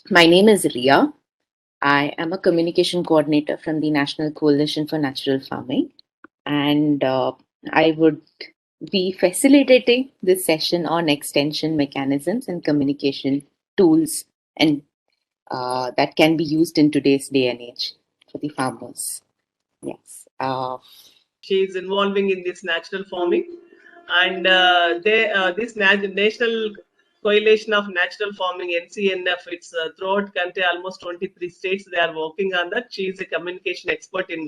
My name is Riya. I am a communication coordinator from the National Coalition for Natural Farming, and I would be facilitating this session on extension mechanisms and communication tools and that can be used in today's day and age for the farmers. Yes. She is involving in this natural farming, and this national coalition of natural farming NCNF. It's throughout country, almost 23 states. They are working on that. She is a communication expert in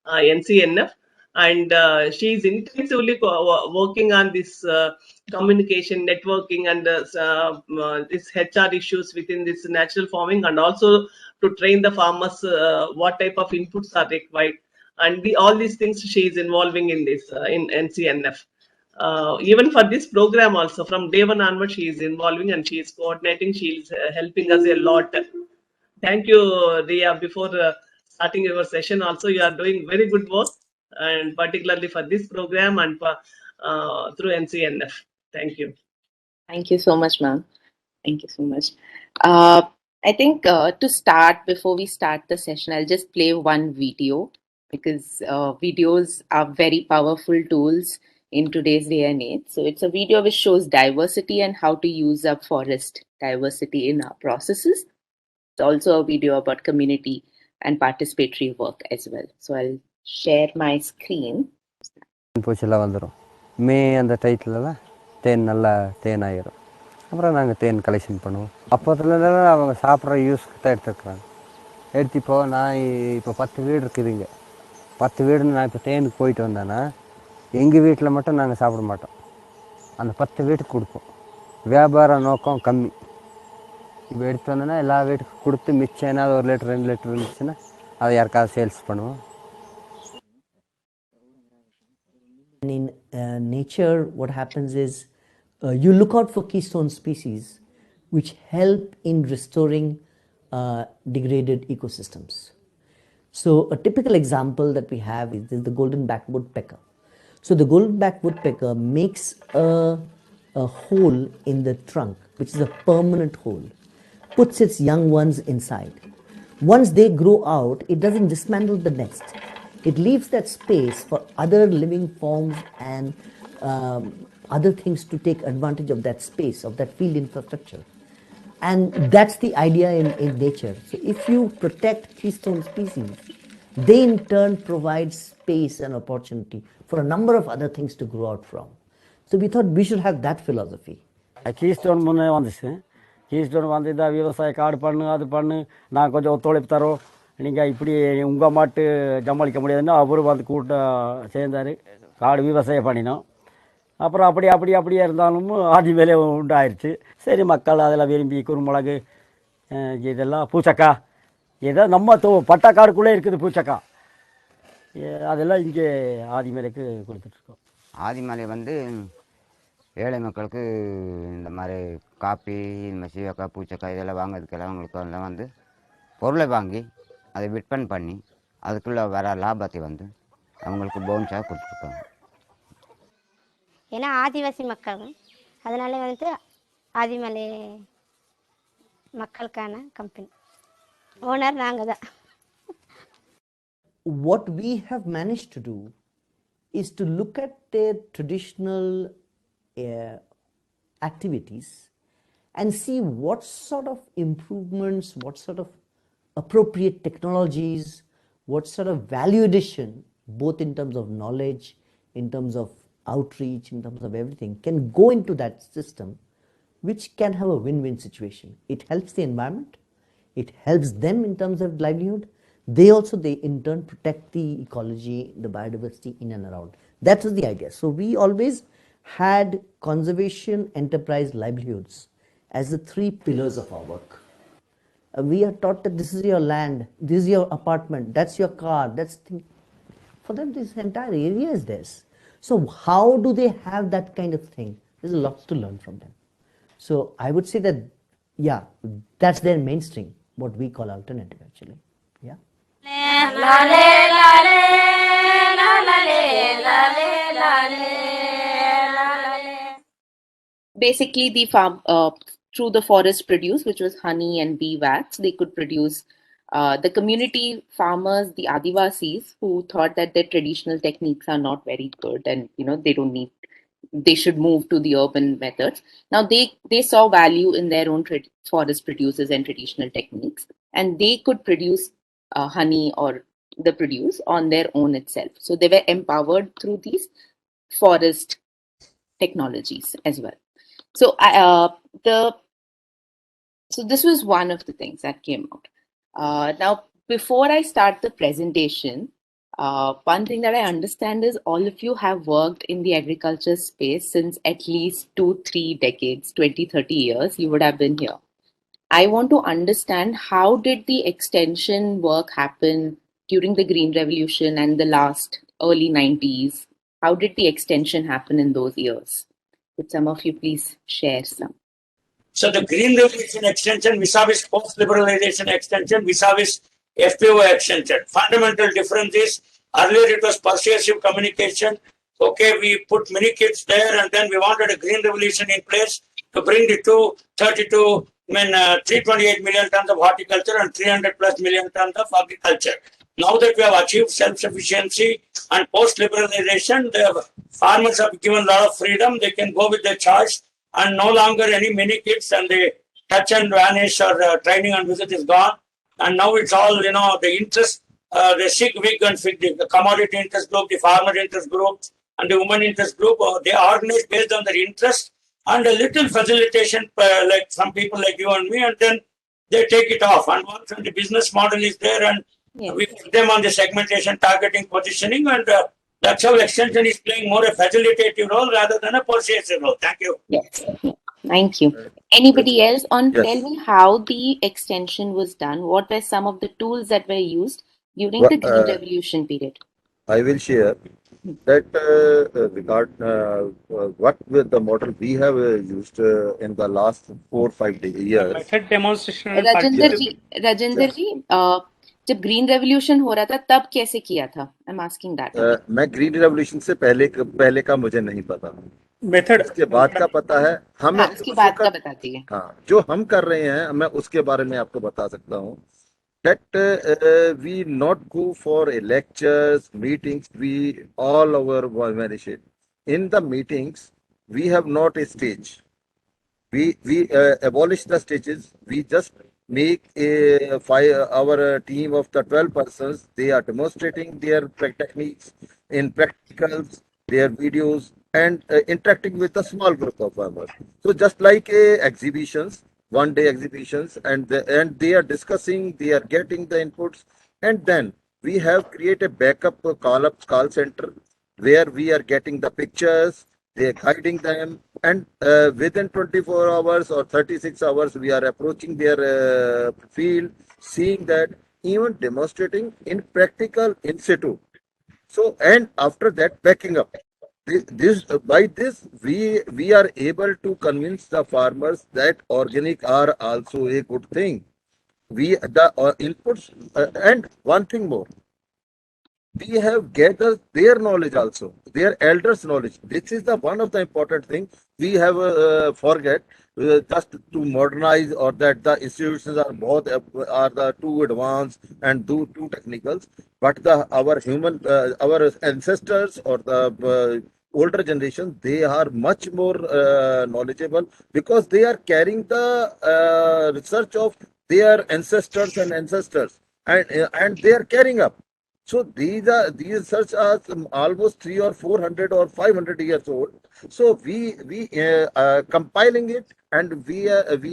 NCNF, and she is intensively working on this communication, networking, and this HR issues within this natural farming, and also to train the farmers what type of inputs are required, and all these things she is involving in this in NCNF. Even for this program also, from day one onward, she is involving and she is coordinating. She is helping us a lot. Thank you, Riya. Before starting your session, also you are doing very good work, and particularly for this program and for, through NCNF. Thank you. Thank you so much, ma'am. Thank you so much. Uh, I think to start, before we start the session, I'll just play one video because videos are very powerful tools in today's day and age. So it's a video which shows diversity and how to use up forest diversity in our processes. It's also a video about community and participatory work as well. So I'll share my screen. பூச்சிலாம் வந்துடும். மே அந்த டைட்டிலெலாம் தேன் நல்லா தேன் ஆயிரும். அப்புறம் நாங்கள் தேன் collection பண்ணுவோம். அப்போதுலலாம் அவங்க சாப்பிட்ற யூஸ்க்கு தான் எடுத்துருக்குறாங்க. எடுத்து நான் இப்போ 10 வீடு இருக்குதுங்க. 10 வீடுன்னு நான் இப்போ தேனுக்கு போயிட்டு வந்தேன்னா எங்கள் வீட்டில் மட்டும் நாங்கள் சாப்பிட மாட்டோம். அந்த 10 வீட்டுக்கு கொடுப்போம். வியாபார நோக்கம் கம்மி. இப்போ எடுத்து வந்தோன்னா எல்லா வீட்டுக்கும் கொடுத்து மிச்சம் ஏன்னா 1 லிட்டர் 2 லிட்டர் இருந்துச்சுன்னா அதை யாருக்காவது சேல்ஸ் பண்ணுவோம். In nature, what happens is you look out for keystone species which help in restoring degraded ecosystems. So a typical example that we have is the golden-backed woodpecker. So the golden-backed woodpecker makes a hole in the trunk, which is a permanent hole, puts its young ones inside. Once they grow out, it doesn't dismantle the nest. It leaves that space for other living forms and other things to take advantage of that space, of that field infrastructure. And that's the idea in nature. So if you protect keystone species, they in turn provide space and opportunity for a number of other things to grow out from. So we thought we should have that philosophy. Keystone முன்னே வந்துச்சு. Keystone வந்து இதாக விவசாய காடு பண்ணு அது பண்ணு நான் கொஞ்சம் ஒத்துழைப்பு தரோம், நீங்கள் இப்படி உங்கள் மாட்டு சமாளிக்க முடியாதுன்னா அவரும் வந்து கூட்டம் சேர்ந்தார். காடு விவசாயம் பண்ணினோம். அப்புறம் அப்படியே இருந்தாலும் ஆதி வேலை உண்டாயிருச்சு. சரி மக்கள் அதெல்லாம் விரும்பி குறுமிளகு இதெல்லாம் பூச்சக்கா ஏதோ நம்ம பட்டாக்காடுக்குள்ளே இருக்குது பூச்சக்கா, அதெல்லாம் இங்கே ஆதிமலைக்கு கொடுத்துட்ருக்கோம். ஆதிமலை வந்து ஏழை மக்களுக்கு இந்த மாதிரி காப்பி இந்த மாதிரி சீவக்காய் பூச்சக்காய் இதெல்லாம் வாங்கிறதுக்கெல்லாம் அவங்களுக்கு எல்லாம் வந்து பொருளை வாங்கி அதை விற்பனை பண்ணி அதுக்குள்ளே வர லாபத்தை வந்து அவங்களுக்கு போன்ஸாக கொடுத்துருக்காங்க. ஏன்னா ஆதிவாசி மக்கள், அதனால வந்து ஆதிமலை மக்களுக்கான கம்பெனி ஓனர் நாங்கள் தான். What we have managed to do is to look at their traditional activities and see what sort of improvements, what sort of appropriate technologies, what sort of value addition, both in terms of knowledge, in terms of outreach, in terms of everything, can go into that system, which can have a win-win situation. It helps the environment, it helps them in terms of livelihood. They in turn protect the ecology, the biodiversity in and around. That was the idea. So we always had conservation, enterprise, livelihoods as the 3 pillars of our work. We are taught that this is your land, this is your apartment, that's your car, that's thing. For them, this entire area is theirs. So how do they have that kind of thing? There's a lot to learn from them. So I would say that, yeah, that's their mainstream, what we call alternative actually. Yeah. Basically, the through the forest produce, which was honey and bee wax, they could produce. The community farmers, the Adivasis, who thought that their traditional techniques are not very good, and they don't need, they should move to the urban methods. Now they saw value in their own forest produces and traditional techniques, and they could produce honey or the produce on their own itself. So they were empowered through these forest technologies as well. So the so this was one of the things that came out. Now, before I start the presentation, one thing that I understand is all of you have worked in the agriculture space since at least 2-3 decades, 20-30 years. You would have been here. I want to understand, how did the extension work happen during the Green Revolution and the last early 90s? How did the extension happen in those years? Could some of you please share some? So the Green Revolution extension vis-a-vis post-liberalization extension vis-a-vis FPO extension. Fundamental difference is, earlier it was persuasive communication. Okay, we put many kids there, and then we wanted a Green Revolution in place to bring the 328 million tons of horticulture and 300 plus million tons of agriculture. Now that we have achieved self-sufficiency and post-liberalization, the farmers have given a lot of freedom. They can go with their choice, and no longer any mini kids, and the touch and vanish or training and visit is gone. And now it's all, the interest, the SIG, WIG and FIG, the commodity interest group, the farmer interest group, and the women interest group, they organize based on their interest and a little facilitation, like some people like you and me, and then they take it off. And once the business model is there, and we put them on the segmentation, targeting, positioning, and that's how extension is playing more a facilitative role rather than a persuasive role. Thank you. Yes. Thank you. Anybody else on? Yes. Tell me how the extension was done. What were some of the tools that were used during the Green Revolution period? I will share that what with the model we have used in the last 4-5 years. Method demonstration. Rajendra जी, जब green revolution हो रहा था तब कैसे किया था? I am asking that. मैं green revolution से पहले का मुझे नहीं पता. मेथड उसके बाद का पता है हमें. उसके बाद का बताती है. हाँ, जो हम कर रहे हैं मैं उसके बारे में आपको बता सकता हूँ. That we not go for lectures, meetings. We all over manage it. In the meetings, we have not a stage. We abolish the stages. We just make our team of the 12 persons. They are demonstrating their techniques in practicals, their videos, and interacting with a small group of farmers. So just like exhibitions, 1 day exhibitions, and they are discussing, they are getting the inputs, and then we have created a backup call center where we are getting the pictures, they are guiding them, and within 24 hours or 36 hours, we are approaching their field, seeing that, even demonstrating in practical in situ. So, and after that, backing up. By this we are able to convince the farmers that organic are also a good thing. The inputs, and one thing more, we have gathered their knowledge also, their elders' knowledge. This is the one of the important thing we have forget, just to modernize, or that the institutions are both are the too advanced and too technicals. But our ancestors or the older generation, they are much more knowledgeable, because they are carrying the research of their ancestors, and they are carrying up. So these research are almost 300 or 400 or 500 years old. So we compiling it, and we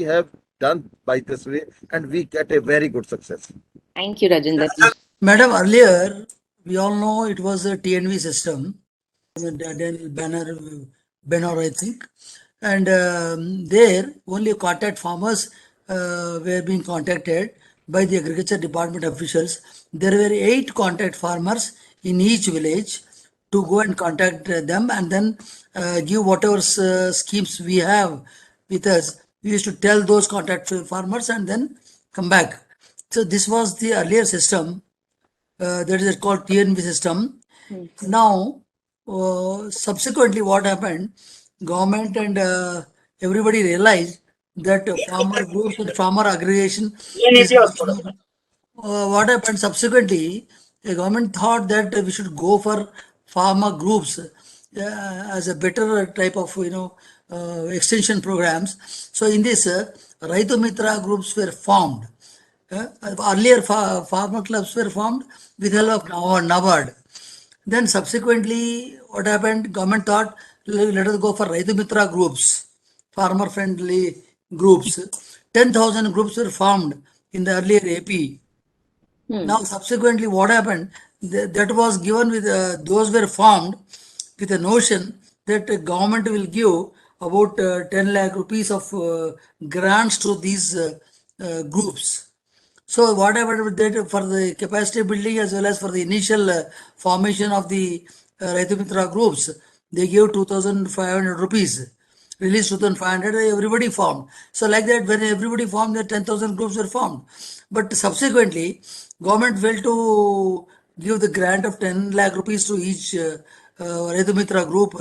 have done by this way, and we get a very good success. Thank you, Rajendra. Madam, earlier we all know it was a TNV system, Daniel Banner, I think, and there only contact farmers were being contacted by the agriculture department officials. There were 8 contact farmers in each village to go and contact them, and then give whatever schemes we have with us. We used to tell those contact farmers and then come back. So this was the earlier system, that is called TNV system. Now, subsequently what happened, government and everybody realized that farmer groups and farmer aggregation is Yes, what happened subsequently, the government thought that we should go for farmer groups as a better type of extension programs. So in this, Raitu Mitra groups were formed. Earlier, farmer clubs were formed with help of NABARD. Then subsequently, what happened? Government thought, let us go for Raitu Mitra groups, farmer friendly groups. 10,000 groups were formed in the earlier AP. Now, subsequently, what happened? That was given with those were formed with a notion that the government will give about 10 lakh rupees of grants to these groups. So whatever that for the capacity building as well as for the initial formation of the Raitu Mitra groups, they gave 2,500 rupees. Release 2,500, everybody formed. So like that, when everybody formed, the 10,000 groups were formed. But subsequently, government failed to give the grant of 10 lakh rupees to each Raitu Mitra group.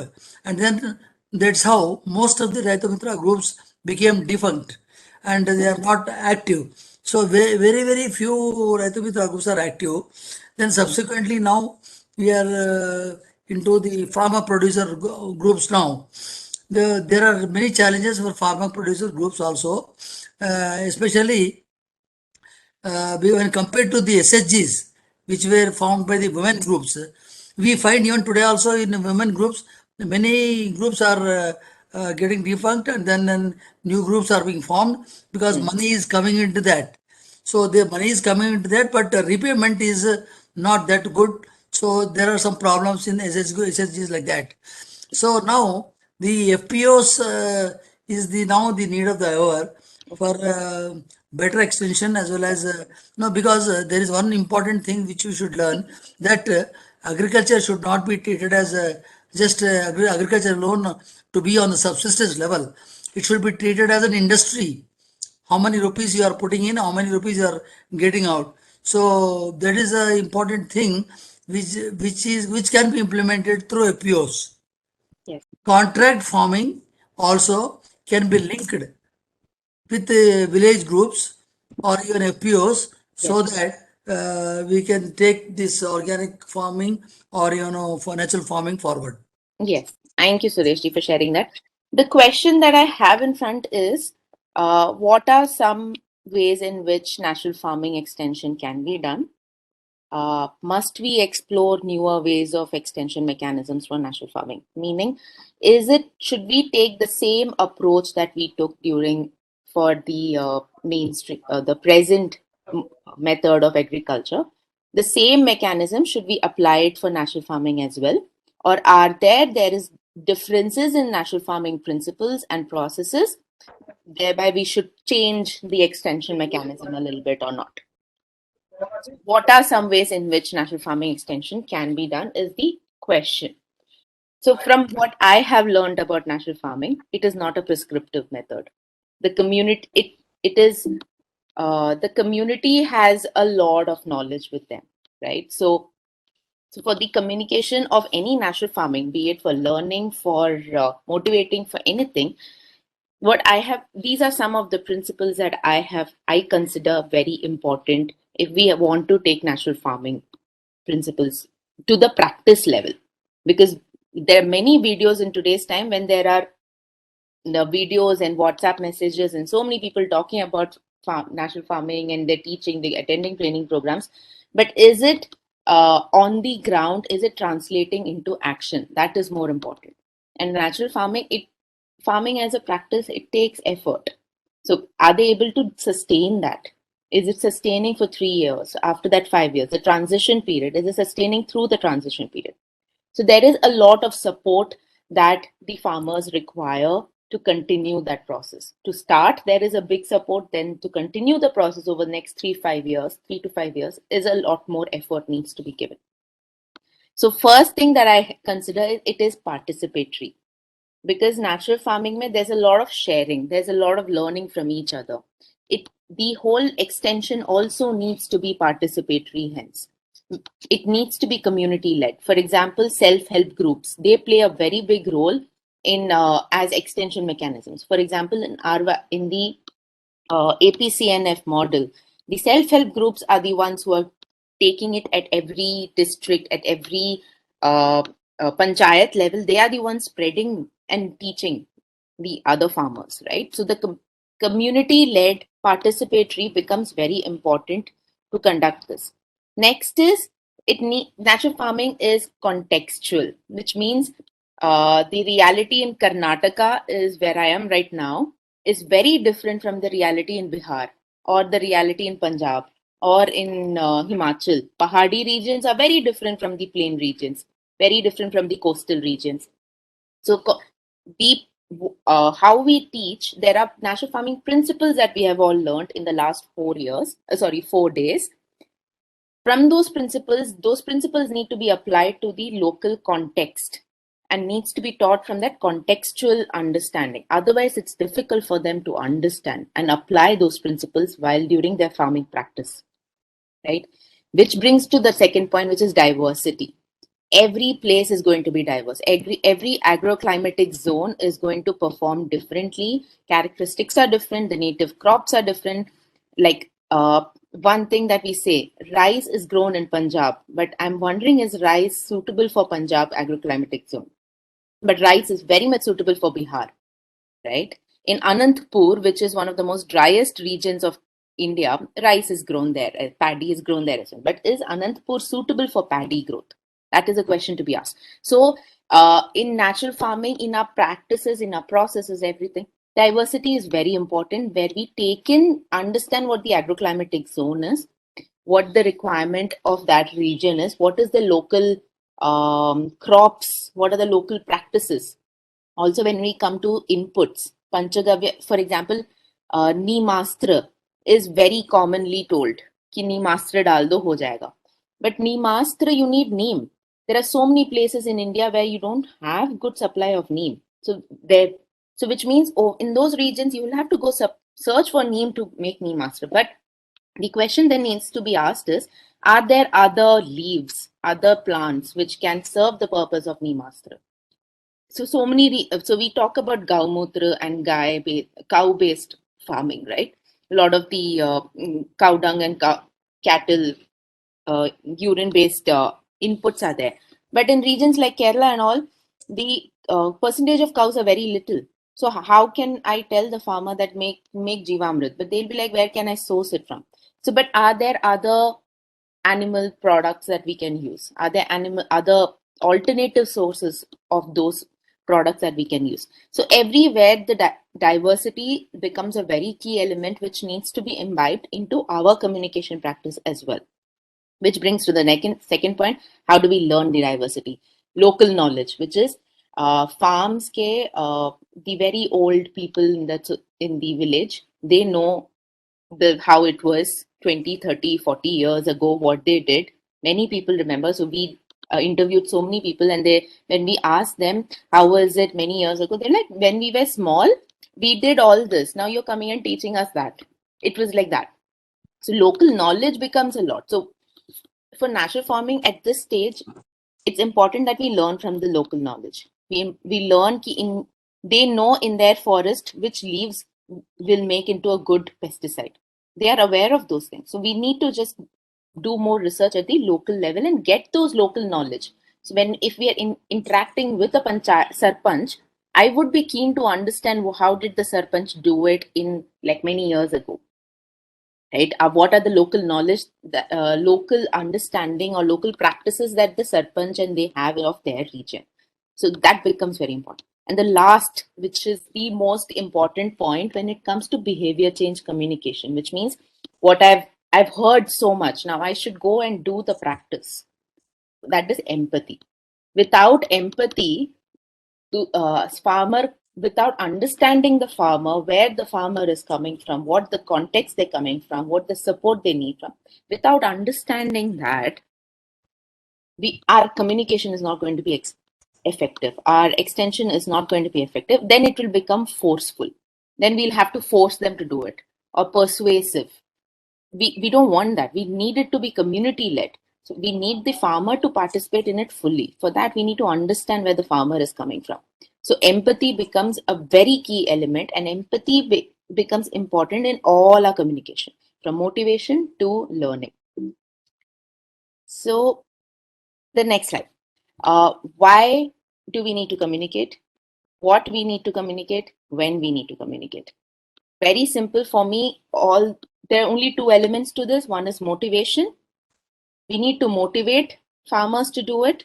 And then that's how most of the Raitu Mitra groups became defunct and they are not active. So very few Raitu Mitra groups are active. Then subsequently now we are into the farmer producer groups now. There are many challenges for farmer producer groups also, especially when compared to the SHGs, which were formed by the women groups, we find even today also in women groups, many groups are getting defunct and then new groups are being formed because money is coming into that. So the money is coming into that, but repayment is not that good. So there are some problems in SHGs like that. So now the FPOs is the now the need of the hour for better extension as well as no, because there is one important thing which you should learn that agriculture should not be treated as just agriculture alone to be on the subsistence level. It should be treated as an industry. How many rupees you are putting in, how many rupees you are getting out. So that is an important thing which can be implemented through FPOs. Yes. Contract farming also can be linked with village groups or even FPOs so Yes. that we can take this organic farming or for natural farming forward. Yes. Thank you, Sureshji, for sharing that. The question that I have in front is, what are some ways in which natural farming extension can be done? Must we explore newer ways of extension mechanisms for natural farming? Meaning, should we take the same approach that we took during for the mainstream, the present method of agriculture? The same mechanism should we apply it for natural farming as well, or are there is differences in natural farming principles and processes? Thereby, we should change the extension mechanism a little bit or not. What are some ways in which natural farming extension can be done is the question. So from what I have learned about natural farming, it is not a prescriptive method. The community, it is the community has a lot of knowledge with them, right? So for the communication of any natural farming, be it for learning, for motivating, for anything, what I have, these are some of the principles that I consider very important if we want to take natural farming principles to the practice level. Because there are many videos in today's time when there are the videos and WhatsApp messages and so many people talking about natural farming and they're teaching, they're attending training programs. But is it on the ground? Is it translating into action? That is more important. And natural farming, farming as a practice, it takes effort. So are they able to sustain that? Is it sustaining for 3 years? After that, 5 years, the transition period, is it sustaining through the transition period? So there is a lot of support that the farmers require to continue that process. To start, there is a big support. Then to continue the process over the next 3 to 5 years, is a lot more effort needs to be given. So first thing that I consider is it is participatory. Because natural farming mein, there's a lot of sharing, there's a lot of learning from each other. The whole extension also needs to be participatory, hence it needs to be community led. For example, self-help groups, they play a very big role in as extension mechanisms. For example, in the APCNF model, the self-help groups are the ones who are taking it at every district, at every panchayat level. They are the ones spreading and teaching the other farmers, right? So the community-led participatory becomes very important to conduct this. Next is natural farming is contextual, which means the reality in Karnataka is where I am right now is very different from the reality in Bihar or the reality in Punjab or in Himachal. Pahadi regions are very different from the plain regions, very different from the coastal regions. So how we teach, there are natural farming principles that we have all learned in the last 4 days. From those principles need to be applied to the local context and needs to be taught from that contextual understanding. Otherwise, it's difficult for them to understand and apply those principles while during their farming practice, right? Which brings to the second point, which is diversity. Every place is going to be diverse. Every agroclimatic zone is going to perform differently. Characteristics are different. The native crops are different. Like one thing that we say, rice is grown in Punjab, but I'm wondering, is rice suitable for Punjab agroclimatic zone? But rice is very much suitable for Bihar, right? In Anantapur, which is one of the most driest regions of India, rice is grown there, paddy is grown there as well. But is Anantapur suitable for paddy growth? That is a question to be asked. So, in natural farming, in our practices, in our processes, everything, diversity is very important, where we understand what the agroclimatic zone is, what the requirement of that region is, what is the local crops, what are the local practices. Also, when we come to inputs, Panchagavya, for example, Neemastra is very commonly told कि Neemastra डाल दो हो जाएगा. But Neemastra, you need neem. There are so many places in India where you don't have good supply of neem. So which means in those regions you will have to go search for neem to make Neemastra. But the question then needs to be asked is, are there other leaves, other plants which can serve the purpose of Neemastra? So we talk about Gaumutra and cow based farming, right? A lot of the cow dung and cattle urine based inputs are there, but in regions like Kerala and all, the percentage of cows are very little. So how can I tell the farmer that make Jivamrit? But they'll be like, where can I source it from? So, but are there other animal products that we can use? Are there other alternative sources of those products that we can use? So everywhere the diversity becomes a very key element which needs to be imbibed into our communication practice as well. Which brings to the second point, how do we learn the diversity? Local knowledge, which is farms ke the very old people in the village, they know how it was 20, 30, 40 years ago, what they did. Many people remember. So we interviewed so many people, and when we asked them how was it many years ago, they're like, when we were small, we did all this. Now you're coming and teaching us that. It was like that. So local knowledge becomes a lot. So for natural farming at this stage, it's important that we learn from the local knowledge. We learn they know in their forest which leaves will make into a good pesticide. They are aware of those things. So we need to just do more research at the local level and get those local knowledge. So if we are interacting with a sarpanch, I would be keen to understand how did the sarpanch do it in like many years ago. Right? What are the local knowledge, local understanding or local practices that the sarpanch and they have of their region? So that becomes very important. And the last, which is the most important point when it comes to behavior change communication, which means what I've heard so much. Now I should go and do the practice. That is empathy. Without empathy, farmer, without understanding the farmer, where the farmer is coming from, what the context they're coming from, what the support they need from, without understanding that, our communication is not going to be effective. Our extension is not going to be effective. Then it will become forceful. Then we'll have to force them to do it, or persuasive. We don't want that. We need it to be community led. So we need the farmer to participate in it fully. For that, we need to understand where the farmer is coming from. So empathy becomes a very key element, and empathy becomes important in all our communication, from motivation to learning. So the next slide. Why do we need to communicate? What we need to communicate? When we need to communicate? Very simple for me. There are only two elements to this. One is motivation. We need to motivate farmers to do it,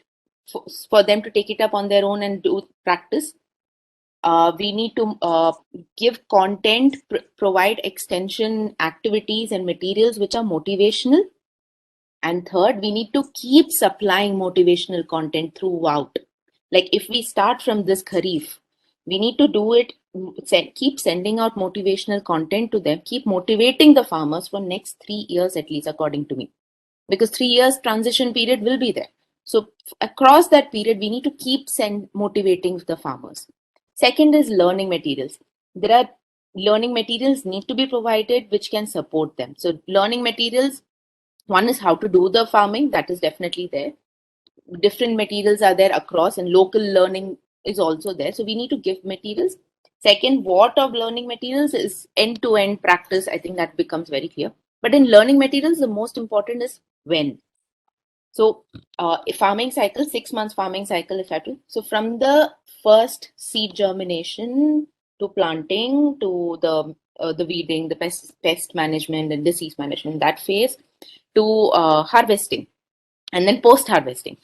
for them to take it up on their own and do practice. We need to give content, provide extension activities and materials which are motivational. And third, we need to keep supplying motivational content throughout. Like if we start from this Kharif, we need to do it, keep sending out motivational content to them, keep motivating the farmers for next 3 years at least, according to me. Because 3 years transition period will be there. So across that period, we need to keep motivating the farmers. Second is learning materials. There are learning materials need to be provided which can support them. So learning materials, one is how to do the farming, that is definitely there. Different materials are there across, and local learning is also there. So we need to give materials. Second, what of learning materials is end-to-end practice. I think that becomes very clear. But in learning materials, the most important is when. So farming cycle, 6 months farming cycle, if I have to. So from the first seed germination to planting to the weeding, the pest management and disease management, that phase, to harvesting, and then post harvesting.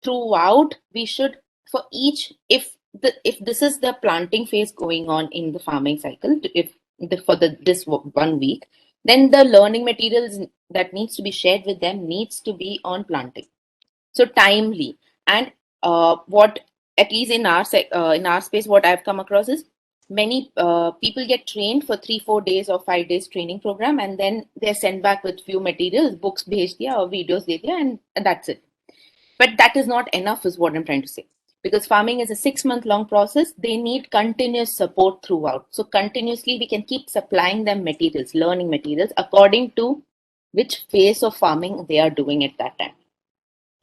Throughout, we should, for each, if this is the planting phase going on in the farming cycle, this 1 week, then the learning materials that needs to be shared with them needs to be on planting. So timely. And what, at least in our space, what I've come across is many people get trained for 3-4 days or 5 days training program, and then they're sent back with few materials, books bhej diya or videos de diya, and that's it. But that is not enough, is what I'm trying to say. Because farming is a 6-month long process, they need continuous support throughout. So continuously we can keep supplying them materials, learning materials, according to which phase of farming they are doing at that time.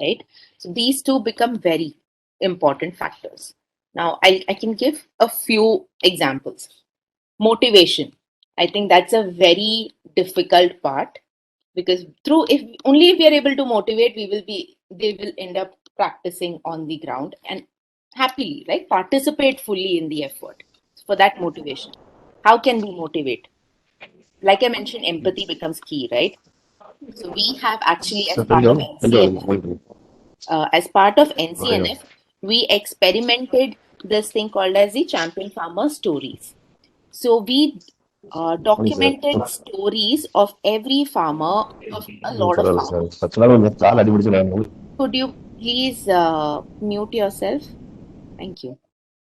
Right? So these two become very important factors. Now I can give a few examples. Motivation. I think that's a very difficult part, because if we are able to motivate, they will end up practicing on the ground and happily, right, participate fully in the effort. For that motivation, how can we motivate? Like I mentioned, empathy becomes key, right? So we have actually, as part of NCNF, we experimented this thing called as the champion farmer stories. So we documented stories of every farmer, of a lot of farmers. Could you please mute yourself? Thank you.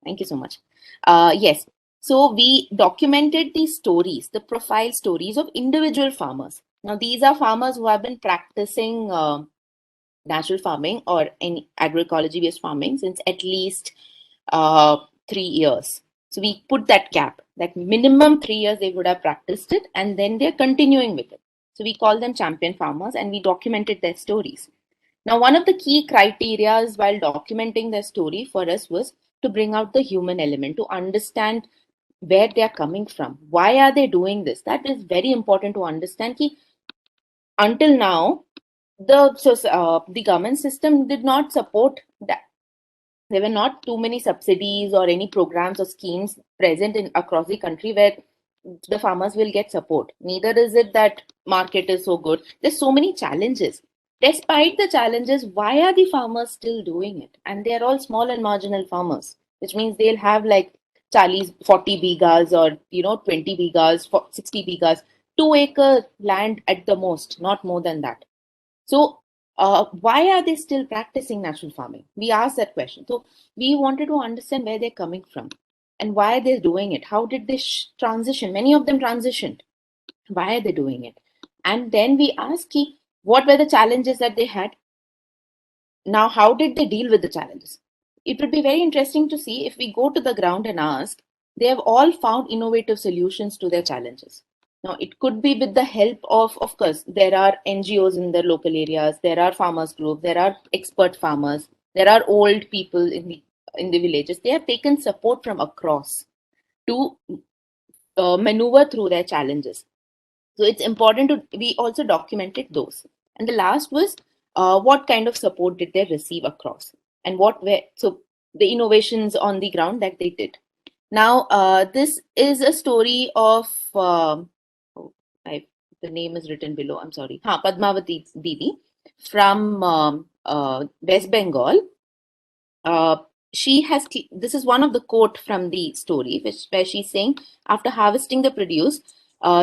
Thank you so much. Yes. So we documented these stories, the profile stories of individual farmers. Now, these are farmers who have been practicing natural farming or any agroecology-based farming since at least 3 years. So we put that cap, that minimum 3 years they would have practiced it, and then they're continuing with it. So we call them champion farmers, and we documented their stories. Now, one of the key criterias while documenting their story for us was to bring out the human element, to understand where they are coming from. Why are they doing this? That is very important to understand. Until now, the government system did not support that. There were not too many subsidies or any programs or schemes present across the country where the farmers will get support. Neither is it that market is so good. There's so many challenges. Despite the challenges, why are the farmers still doing it? And they're all small and marginal farmers, which means they'll have like 40 bigas or 20 bigas, 60 bigas, 2-acre land at the most, not more than that. So why are they still practicing natural farming? We asked that question. So we wanted to understand where they're coming from and why they're doing it. How did they transition? Many of them transitioned. Why are they doing it? And then we asked, what were the challenges that they had? Now, how did they deal with the challenges? It would be very interesting to see if we go to the ground and ask, they have all found innovative solutions to their challenges. Now, it could be with the help of course, there are NGOs in the local areas, there are farmers groups, there are expert farmers, there are old people in the villages, they have taken support from across to maneuver through their challenges. So it's important to, we also documented those. And the last was what kind of support did they receive across, and what were, so the innovations on the ground that they did. Now, this is a story of, oh, the name is written below, I'm sorry. Padmavati Didi from West Bengal. She has, this is one of the quote from the story, where she's saying, after harvesting the produce,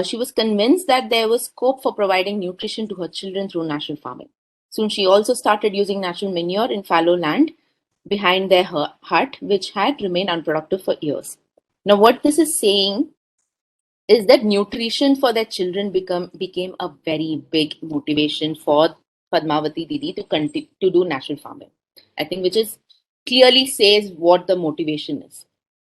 she was convinced that there was scope for providing nutrition to her children through natural farming. Soon she also started using natural manure in fallow land behind their hut, which had remained unproductive for years. Now, what this is saying is that nutrition for their children became a very big motivation for Padmavati Didi to continue to do natural farming. I think, which is clearly says what the motivation is.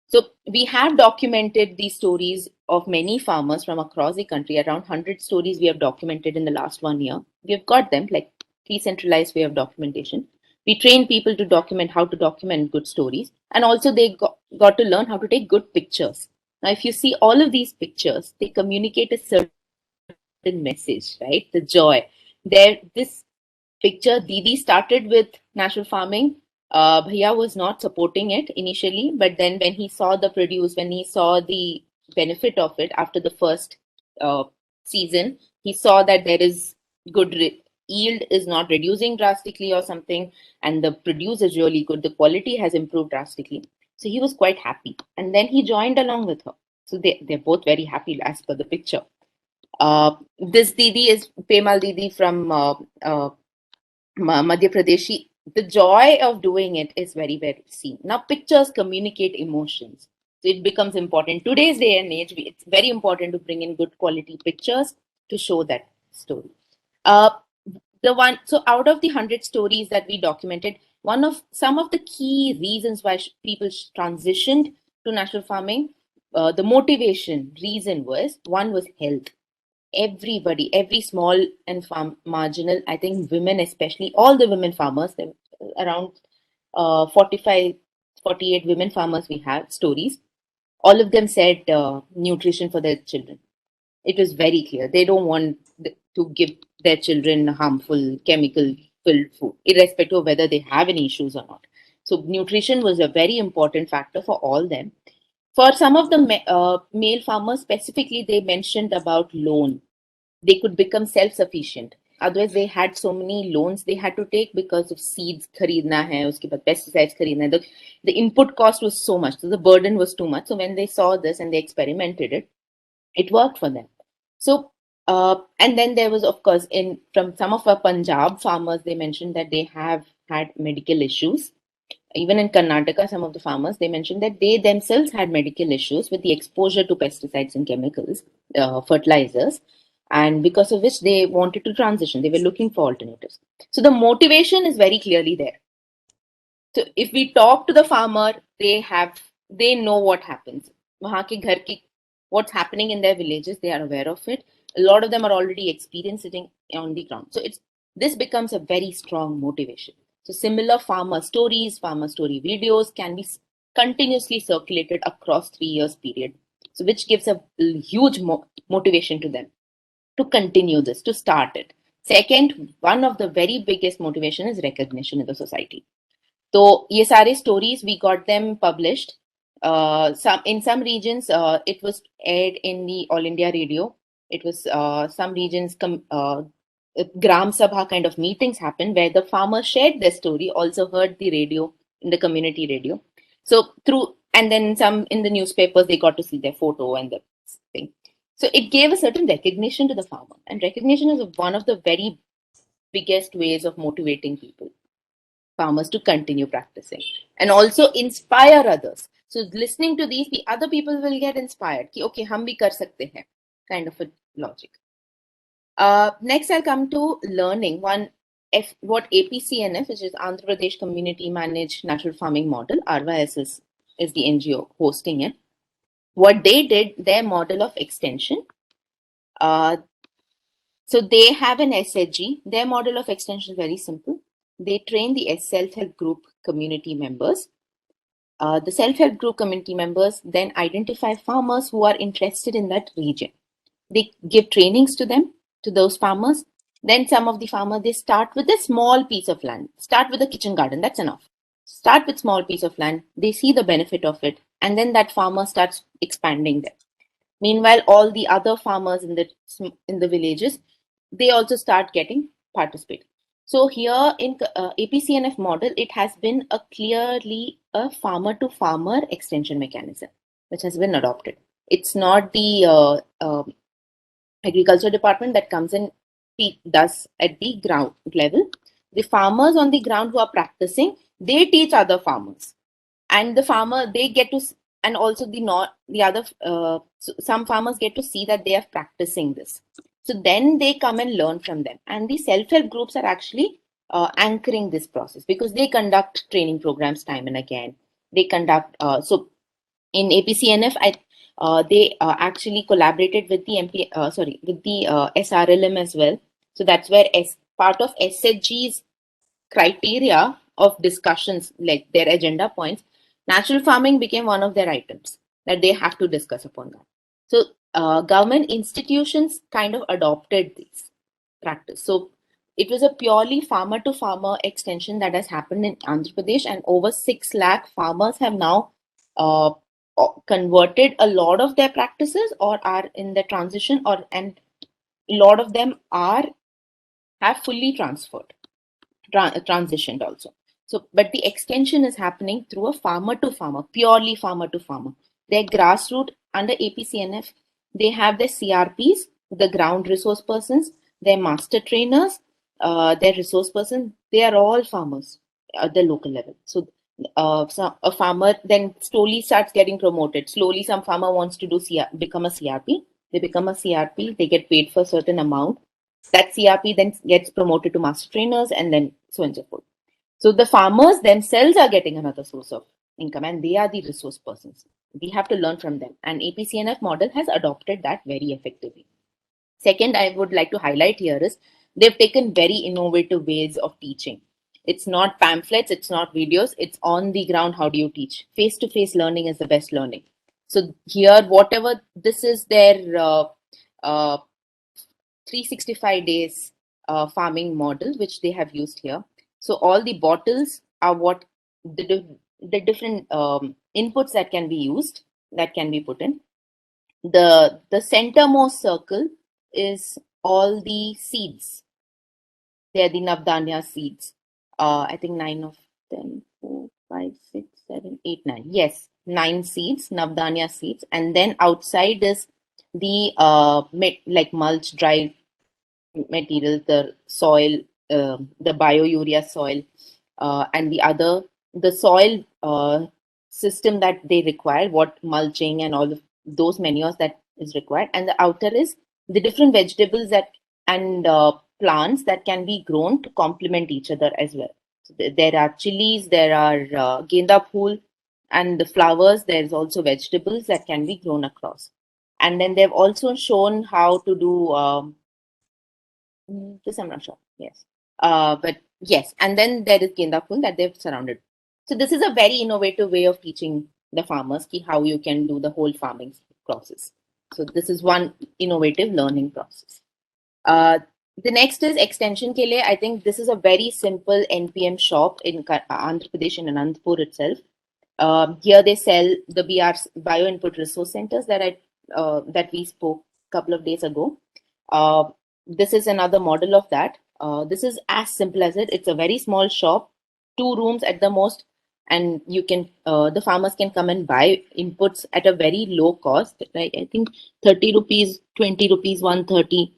So we have documented these stories of many farmers from across the country. Around 100 stories we have documented in the last 1 year. We have got them like decentralized way of documentation. We train people to document how to document good stories, and also they got to learn how to take good pictures. Now, if you see all of these pictures, they communicate a certain message, right? The joy. There, this picture, Didi started with natural farming. Bhaiya was not supporting it initially, but then when he saw the produce, when he saw the benefit of it after the first uh, season, he saw that there is good yield is not reducing drastically or something, and the produce is really good. The quality has improved drastically. So he was quite happy. And then he joined along with her. So they're both very happy as per the picture. This Didi is Pemal Didi from Madhya Pradesh. The joy of doing it is very, very seen. Now, pictures communicate emotions. So it becomes important. Today's day and age, it's very important to bring in good quality pictures to show that story. So out of the 100 stories that we documented, some of the key reasons why people transitioned to natural farming, the motivation reason was, one was health. Everybody, every small and marginal, I think women especially, all the women farmers, around 45, 48 women farmers we have stories, all of them said nutrition for their children. It was very clear. They don't want to give their children harmful chemical filled food, irrespective of whether they have any issues or not. So nutrition was a very important factor for all them. For some of the male farmers specifically, they mentioned about loan. They could become self-sufficient. Otherwise, they had so many loans they had to take because of seeds खरीदना है, उसके बाद pesticides खरीदना है. The input cost was so much, so the burden was too much. So when they saw this and they experimented it, it worked for them. So, and then there was, of course, from some of our Punjab farmers, they mentioned that they have had medical issues. Even in Karnataka, some of the farmers, they mentioned that they themselves had medical issues with the exposure to pesticides and chemicals, fertilizers, and because of which they wanted to transition. They were looking for alternatives. So the motivation is very clearly there. So if we talk to the farmer, they know what happens. वहाँ के घर की, what's happening in their villages, they are aware of it. A lot of them are already experiencing on the ground. So this becomes a very strong motivation. So similar farmer stories, farmer story videos can be continuously circulated across 3 years period. So which gives a huge motivation to them to continue this, to start it. Second, one of the very biggest motivation is recognition in the society. तो ये सारे stories we got them published. In some regions it was aired in the All India Radio. It was some regions Gram Sabha kind of meetings happened where the farmers shared their story, also heard the radio in the community radio. So and then some in the newspapers they got to see their photo and the thing. So it gave a certain recognition to the farmer, and recognition is one of the very biggest ways of motivating people, farmers, to continue practicing and also inspire others. So listening to these, the other people will get inspired. Ki, okay, hum bhi kar sakte hain, kind of a logic. Next, I'll come to learning. What APCNF, which is Andhra Pradesh Community Managed Natural Farming Model, RYS is the NGO hosting it. What they did, their model of extension. So they have an SHG. Their model of extension is very simple. They train the self-help group community members The self-help group community members then identify farmers who are interested in that region. They give trainings to them, to those farmers. Then some of the farmers, they start with a small piece of land. Start with a kitchen garden, that's enough. Start with small piece of land. They see the benefit of it. And then that farmer starts expanding them. Meanwhile, all the other farmers in the villages, they also start getting participate. So here in APCNF model, it has been a clearly a farmer to farmer extension mechanism, which has been adopted. It's not the agriculture department that comes in does at the ground level. The farmers on the ground who are practicing, they teach other farmers, and the farmer they get to, and also the not the other some farmers get to see that they are practicing this. So then they come and learn from them, and the self-help groups are actually anchoring this process because they conduct training programs time and again. They conduct so in APCNF, they actually collaborated with the with the SRLM as well. So that's where part of SHG's criteria of discussions, like their agenda points, natural farming became one of their items that they have to discuss upon that. So government institutions kind of adopted this practice. So it was a purely farmer to farmer extension that has happened in Andhra Pradesh, and over 6 lakh farmers have now uh, converted a lot of their practices or are in the transition, or and a lot of them are have fully transferred transitioned also. So, but the extension is happening through a farmer to farmer, purely farmer to farmer. Their grassroots under APCNF, they have their CRPs, the ground resource persons, their master trainers, their resource persons. They are all farmers at the local level. So, a farmer then slowly starts getting promoted. Slowly, some farmer wants to do become a CRP. They become a CRP. They get paid for a certain amount. That CRP then gets promoted to master trainers, and then so on and so forth. So the farmers themselves are getting another source of income, and they are the resource persons. We have to learn from them, and APCNF model has adopted that very effectively. Second, I would like to highlight here is they've taken very innovative ways of teaching. It's not pamphlets, it's not videos, it's on the ground. How do you teach? Face-to-face learning is the best learning. So here, whatever this is their uh, 365 days farming model, which they have used here. So all the bottles are what the different inputs that can be used, that can be put in. The centermost circle is all the seeds. They are the Navdanya seeds. I think 9 of them, 4, 5, 6, 7, 8, 9. Yes, 9 seeds, Navdanya seeds. And then outside is the like mulch, dry materials, the soil, the biourea soil, and the soil system that they require, what mulching and all of those manures that is required. And the outer is the different vegetables that and plants that can be grown to complement each other as well. So there are chilies, there are genda phool, and the flowers. There's also vegetables that can be grown across. And then they've also shown how to do this I'm not sure. Yes. But yes, and then there is Genda Phul that they've surrounded. So this is a very innovative way of teaching the farmers how you can do the whole farming process. So this is one innovative learning process. The next is extension ke liye. I think this is a very simple NPM shop in Andhra Pradesh and Anandpur itself. Here they sell the bio input resource centers that we spoke a couple of days ago. This is another model of that. This is as simple as it. It's a very small shop, 2 rooms at the most, and you can the farmers can come and buy inputs at a very low cost. Like I think 30 rupees, 20 rupees, 130.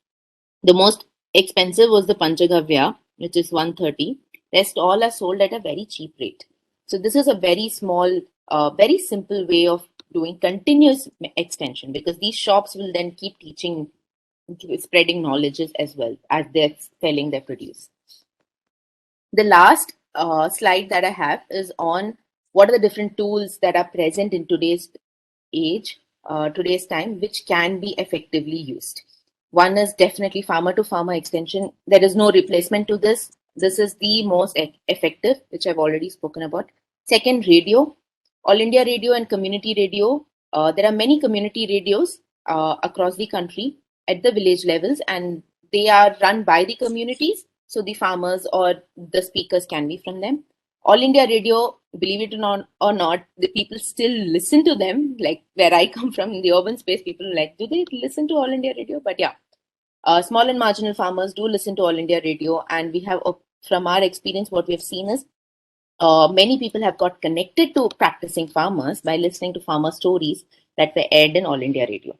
The most expensive was the Panchagavya, which is 130. Rest all are sold at a very cheap rate. So this is a very small, very simple way of doing continuous extension, because these shops will then keep teaching, spreading knowledges as well as they're selling their produce. The last slide that I have is on what are the different tools that are present in today's age, today's time, which can be effectively used. One is definitely farmer to farmer extension. There is no replacement to this. This is the most effective, which I've already spoken about. Second, radio. All India Radio and community radio. There are many community radios across the country at the village levels, and they are run by the communities. So the farmers or the speakers can be from them. All India Radio, believe it or not, the people still listen to them. Like where I come from in the urban space, people are like, do they listen to All India Radio? But yeah, small and marginal farmers do listen to All India Radio, and we have, from our experience, what we have seen is many people have got connected to practicing farmers by listening to farmer stories that were aired in All India Radio.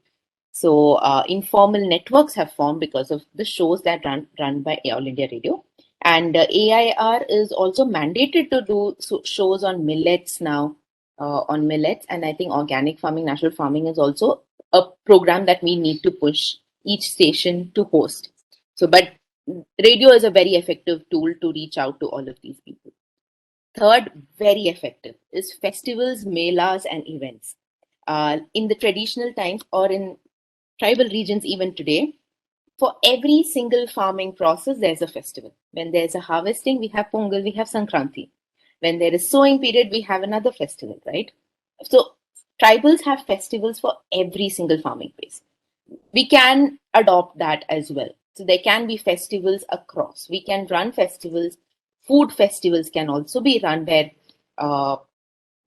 So informal networks have formed because of the shows that run by All India Radio. And AIR is also mandated to do shows on millets now, on millets. And I think organic farming, natural farming is also a program that we need to push each station to host. So, but radio is a very effective tool to reach out to all of these people. Third, very effective, is festivals, melas, and events. In the traditional times or in tribal regions even today, for every single farming process, there's a festival. When there's a harvesting, we have Pongal, we have Sankranti. When there is sowing period, we have another festival, right? So tribals have festivals for every single farming phase. We can adopt that as well. So there can be festivals across. We can run festivals. Food festivals can also be run where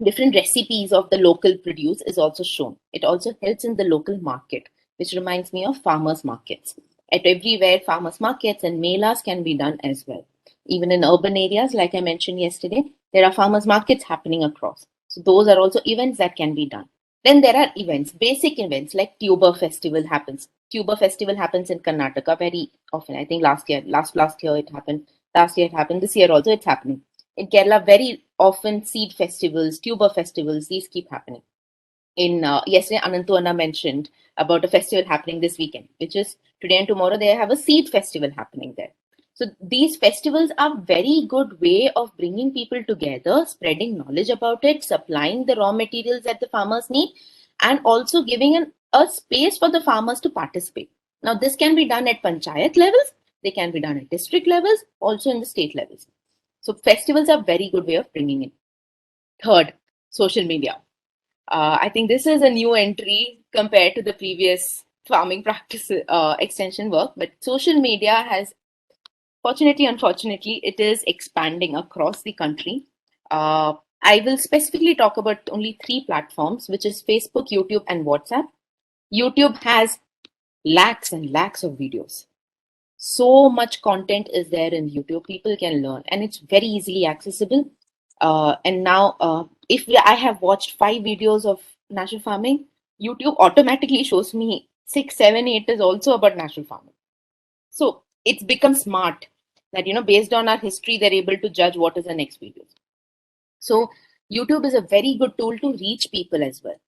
different recipes of the local produce is also shown. It also helps in the local market, which reminds me of farmers markets. At everywhere, farmers markets and melas can be done as well. Even in urban areas, like I mentioned yesterday, there are farmers markets happening across. So those are also events that can be done. Then there are events, basic events like Tuber Festival happens. Tuber Festival happens in Karnataka very often. I think last year it happened. Last year it happened. This year also it's happening. In Kerala, very often seed festivals, tuber festivals, these keep happening. In yesterday, Anantu Anna mentioned about a festival happening this weekend, which is today and tomorrow. They have a seed festival happening there. So these festivals are very good way of bringing people together, spreading knowledge about it, supplying the raw materials that the farmers need, and also giving a space for the farmers to participate. Now, this can be done at panchayat levels. They can be done at district levels, also in the state levels. So festivals are very good way of bringing in. Third, social media. I think this is a new entry compared to the previous farming practice extension work, but social media has, fortunately, unfortunately, it is expanding across the country. I will specifically talk about only 3 platforms, which is Facebook, YouTube, and WhatsApp. YouTube has lakhs and lakhs of videos. So much content is there in YouTube. People can learn, and it's very easily accessible. And now, if I have watched 5 videos of natural farming, YouTube automatically shows me 6, 7, 8 is also about natural farming. So it's become smart that, based on our history, they're able to judge what is the next video. So YouTube is a very good tool to reach people as well.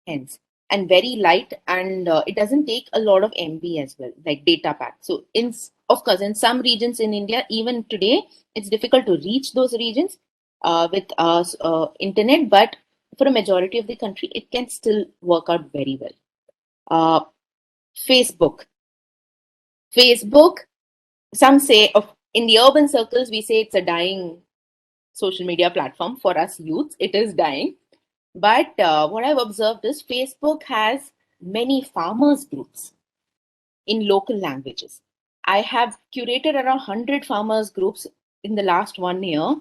Hence, and very light, and it doesn't take a lot of MB as well, like data pack. So of course, in some regions in India, even today, it's difficult to reach those regions with internet, but for a majority of the country, it can still work out very well. Facebook, some say in the urban circles, we say it's a dying social media platform. For us youths, it is dying. But what I've observed is Facebook has many farmers groups in local languages. I have curated around 100 farmers groups in the last 1 year,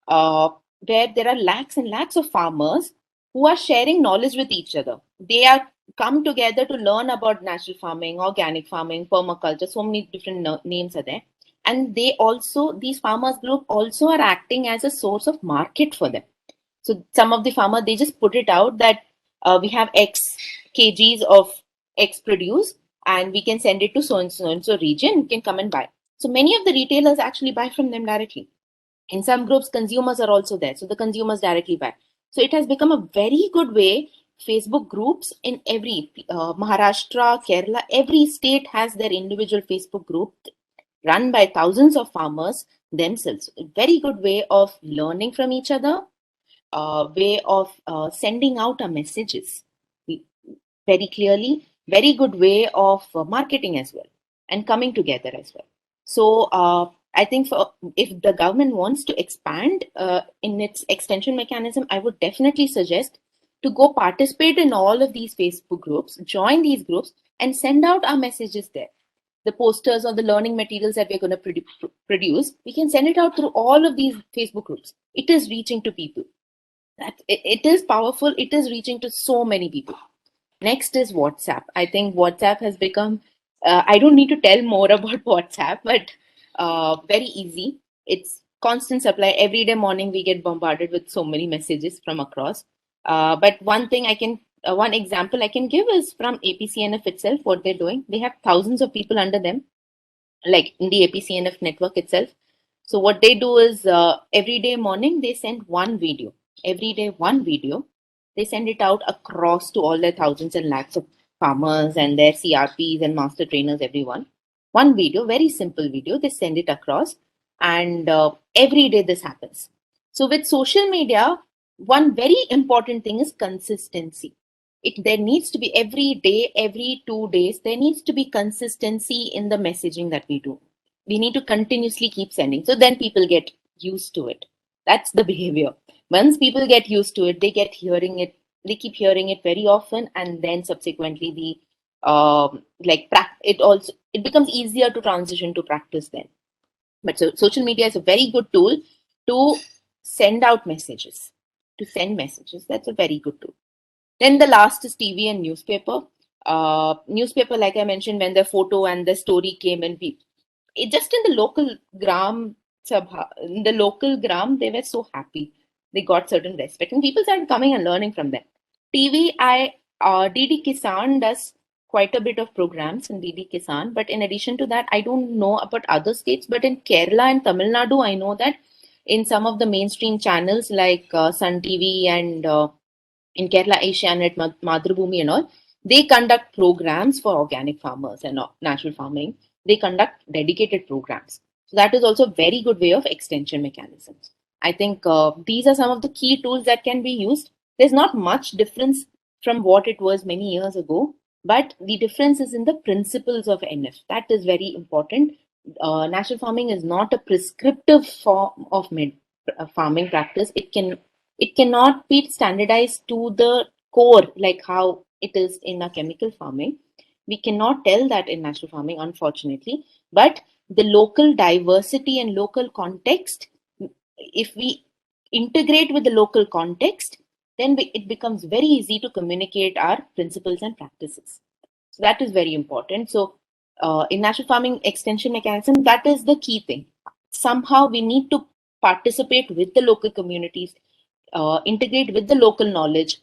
where there are lakhs and lakhs of farmers who are sharing knowledge with each other. They are come together to learn about natural farming, organic farming, permaculture. So many different names are there. And these farmers group also are acting as a source of market for them. So some of the farmers, they just put it out that we have X kgs of X produce, and we can send it to so and so region. You can come and buy. So many of the retailers actually buy from them directly. In some groups, consumers are also there. So the consumers directly buy. So it has become a very good way. Facebook groups in every Maharashtra, Kerala, every state has their individual Facebook group run by thousands of farmers themselves. A very good way of learning from each other, way of sending out our messages very clearly, very good way of marketing as well, and coming together as well. So I think if the government wants to expand in its extension mechanism, I would definitely suggest to go participate in all of these Facebook groups, join these groups, and send out our messages there. The posters or the learning materials that we're going to produce, we can send it out through all of these Facebook groups. It is reaching to people. It is powerful. It is reaching to so many people. Next is WhatsApp. I think WhatsApp has become, I don't need to tell more about WhatsApp, but very easy. It's constant supply. Every day morning, we get bombarded with so many messages from across. But one example I can give is from APCNF itself, what they're doing. They have thousands of people under them, like in the APCNF network itself. So what they do is every day morning they send one video. Every day one video. They send it out across to all their thousands and lakhs of farmers and their CRPs and master trainers, everyone. One video, very simple video. They send it across, and every day this happens. So with social media, one very important thing is consistency. There needs to be every day, every 2 days, there needs to be consistency in the messaging that we do. We need to continuously keep sending. So then people get used to it. That's the behavior. Once people get used to it, they keep hearing it very often, and then subsequently it becomes easier to transition to practice then. But so social media is a very good tool to send out messages, to send messages. That's a very good tool. Then the last is TV and newspaper. Newspaper, like I mentioned, when the photo and the story came in, just in the local gram sabha, in the local gram, they were so happy. They got certain respect, and people started coming and learning from them. TV, DD Kisan does quite a bit of programs in DD Kisan, but in addition to that, I don't know about other states, but in Kerala and Tamil Nadu, I know that in some of the mainstream channels like Sun TV and in Kerala, Asianet, Madhrubhumi and all, they conduct programs for organic farmers and natural farming. They conduct dedicated programs. So that is also a very good way of extension mechanisms. I think these are some of the key tools that can be used. There's not much difference from what it was many years ago, but the difference is in the principles of NF. That is very important. Natural farming is not a prescriptive form of farming practice. It cannot be standardized to the core like how it is in a chemical farming. We cannot tell that in natural farming, unfortunately. But the local diversity and local context, if we integrate with the local context, then it becomes very easy to communicate our principles and practices. So that is very important. So in natural farming extension mechanism, that is the key thing. Somehow we need to participate with the local communities, integrate with the local knowledge,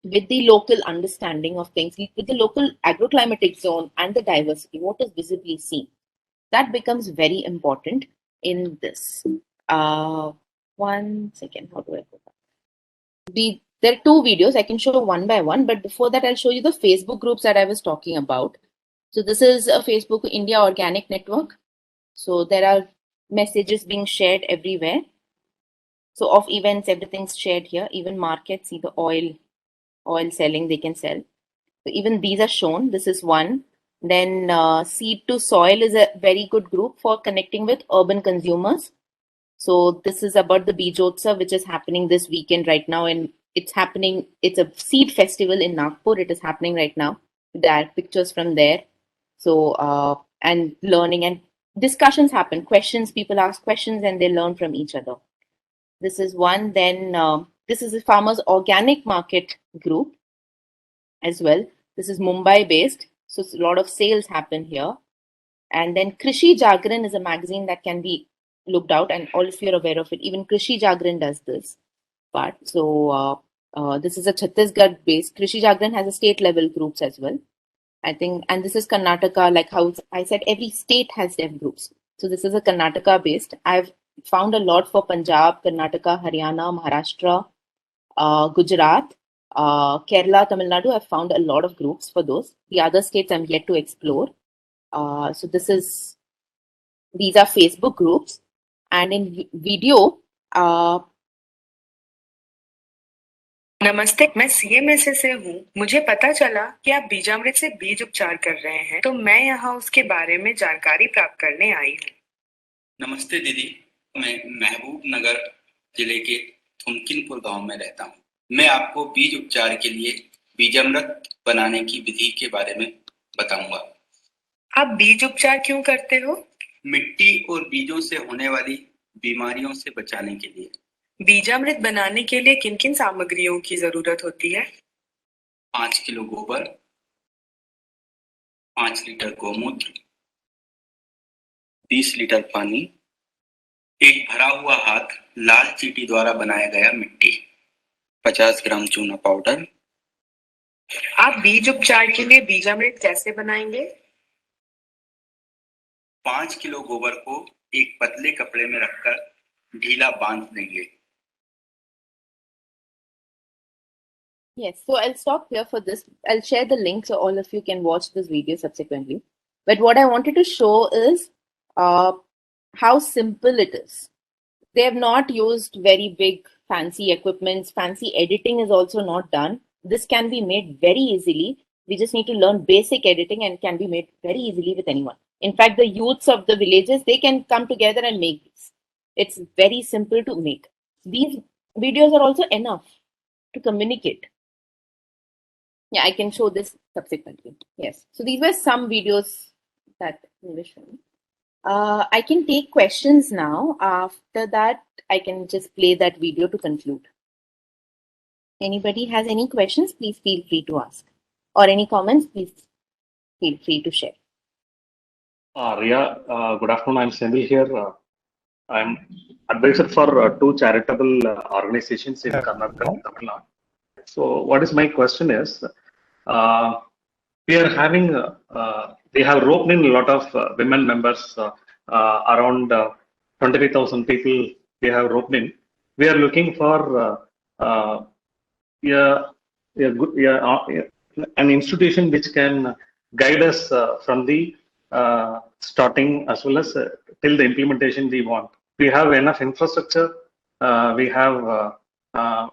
with the local understanding of things, with the local agroclimatic zone and the diversity, what is visibly seen. That becomes very important in this. One second, how do I go back? There are two videos, I can show one by one, but before that, I'll show you the Facebook groups that I was talking about. So this is a Facebook India Organic Network. So there are messages being shared everywhere. So of events, everything's shared here. Even markets, see the oil selling, they can sell. So even these are shown. This is one. Then Seed to Soil is a very good group for connecting with urban consumers. So this is about the Bijotsav, which is happening this weekend right now. And it's a seed festival in Nagpur. It is happening right now. There are pictures from there. So, and learning and discussions happen. People ask questions and they learn from each other. This is one. Then this is a farmers organic market group as well. This is Mumbai based. So a lot of sales happen here. And then Krishi Jagran is a magazine that can be looked out, and all if you're aware of it, even Krishi Jagran does this part. So this is a Chhattisgarh based. Krishi Jagran has a state level groups as well, I think, and this is Karnataka, like how I said, every state has their groups. So this is a Karnataka based. I've found a lot for Punjab, Karnataka, Haryana, Maharashtra, Gujarat, Kerala, Tamil Nadu. I've found a lot of groups for those. The other states I'm yet to explore. So these are Facebook groups, and in video. नमस्ते, मैं CMSA से हूँ। मुझे पता चला कि आप बीजामृत से बीज उपचार कर रहे हैं, तो मैं यहाँ उसके बारे में जानकारी प्राप्त करने आई हूँ। नमस्ते दीदी, मैं महबूब नगर जिले के थुमकिनपुर गांव में रहता हूं। मैं आपको बीज उपचार के लिए बीजामृत बनाने की विधि के बारे में बताऊंगा। आप बीज उपचार क्यों करते हो? मिट्टी और बीजों से होने वाली बीमारियों से बचाने के लिए। बीजामृत बनाने के लिए किन किन सामग्रियों की जरूरत होती है? 5 किलो गोबर, 5 लीटर गोमूत्र, 20 लीटर पानी, एक भरा हुआ हाथ लाल चींटी द्वारा बनाया गया मिट्टी, 50 ग्राम चूना पाउडर। आप बीज उपचार के लिए बीजामृत कैसे बनाएंगे? 5 किलो गोबर को एक पतले कपड़े में रखकर ढीला बांध देंगे। Yes, so I'll stop here for this. I'll share the link so all of you can watch this video subsequently. But what I wanted to show is how simple it is. They have not used very big fancy equipments. Fancy editing is also not done. This can be made very easily. We just need to learn basic editing and can be made very easily with anyone. In fact, the youths of the villages, they can come together and make this. It's very simple to make. These videos are also enough to communicate. Yeah, I can show this subsequently. Yes. So these were some videos that we were showing. I can take questions now. After that, I can just play that video to conclude. Anybody has any questions, please feel free to ask. Or any comments, please feel free to share. Riya, good afternoon. I'm Senil here. I'm advisor for two charitable organizations in Karnataka and Tamil Nadu. So, what is my question is, we are having, we have roped in a lot of women members, around 23,000 people we have roped in. We are looking for an institution which can guide us from the starting as well as till the implementation we want. We have enough infrastructure. We have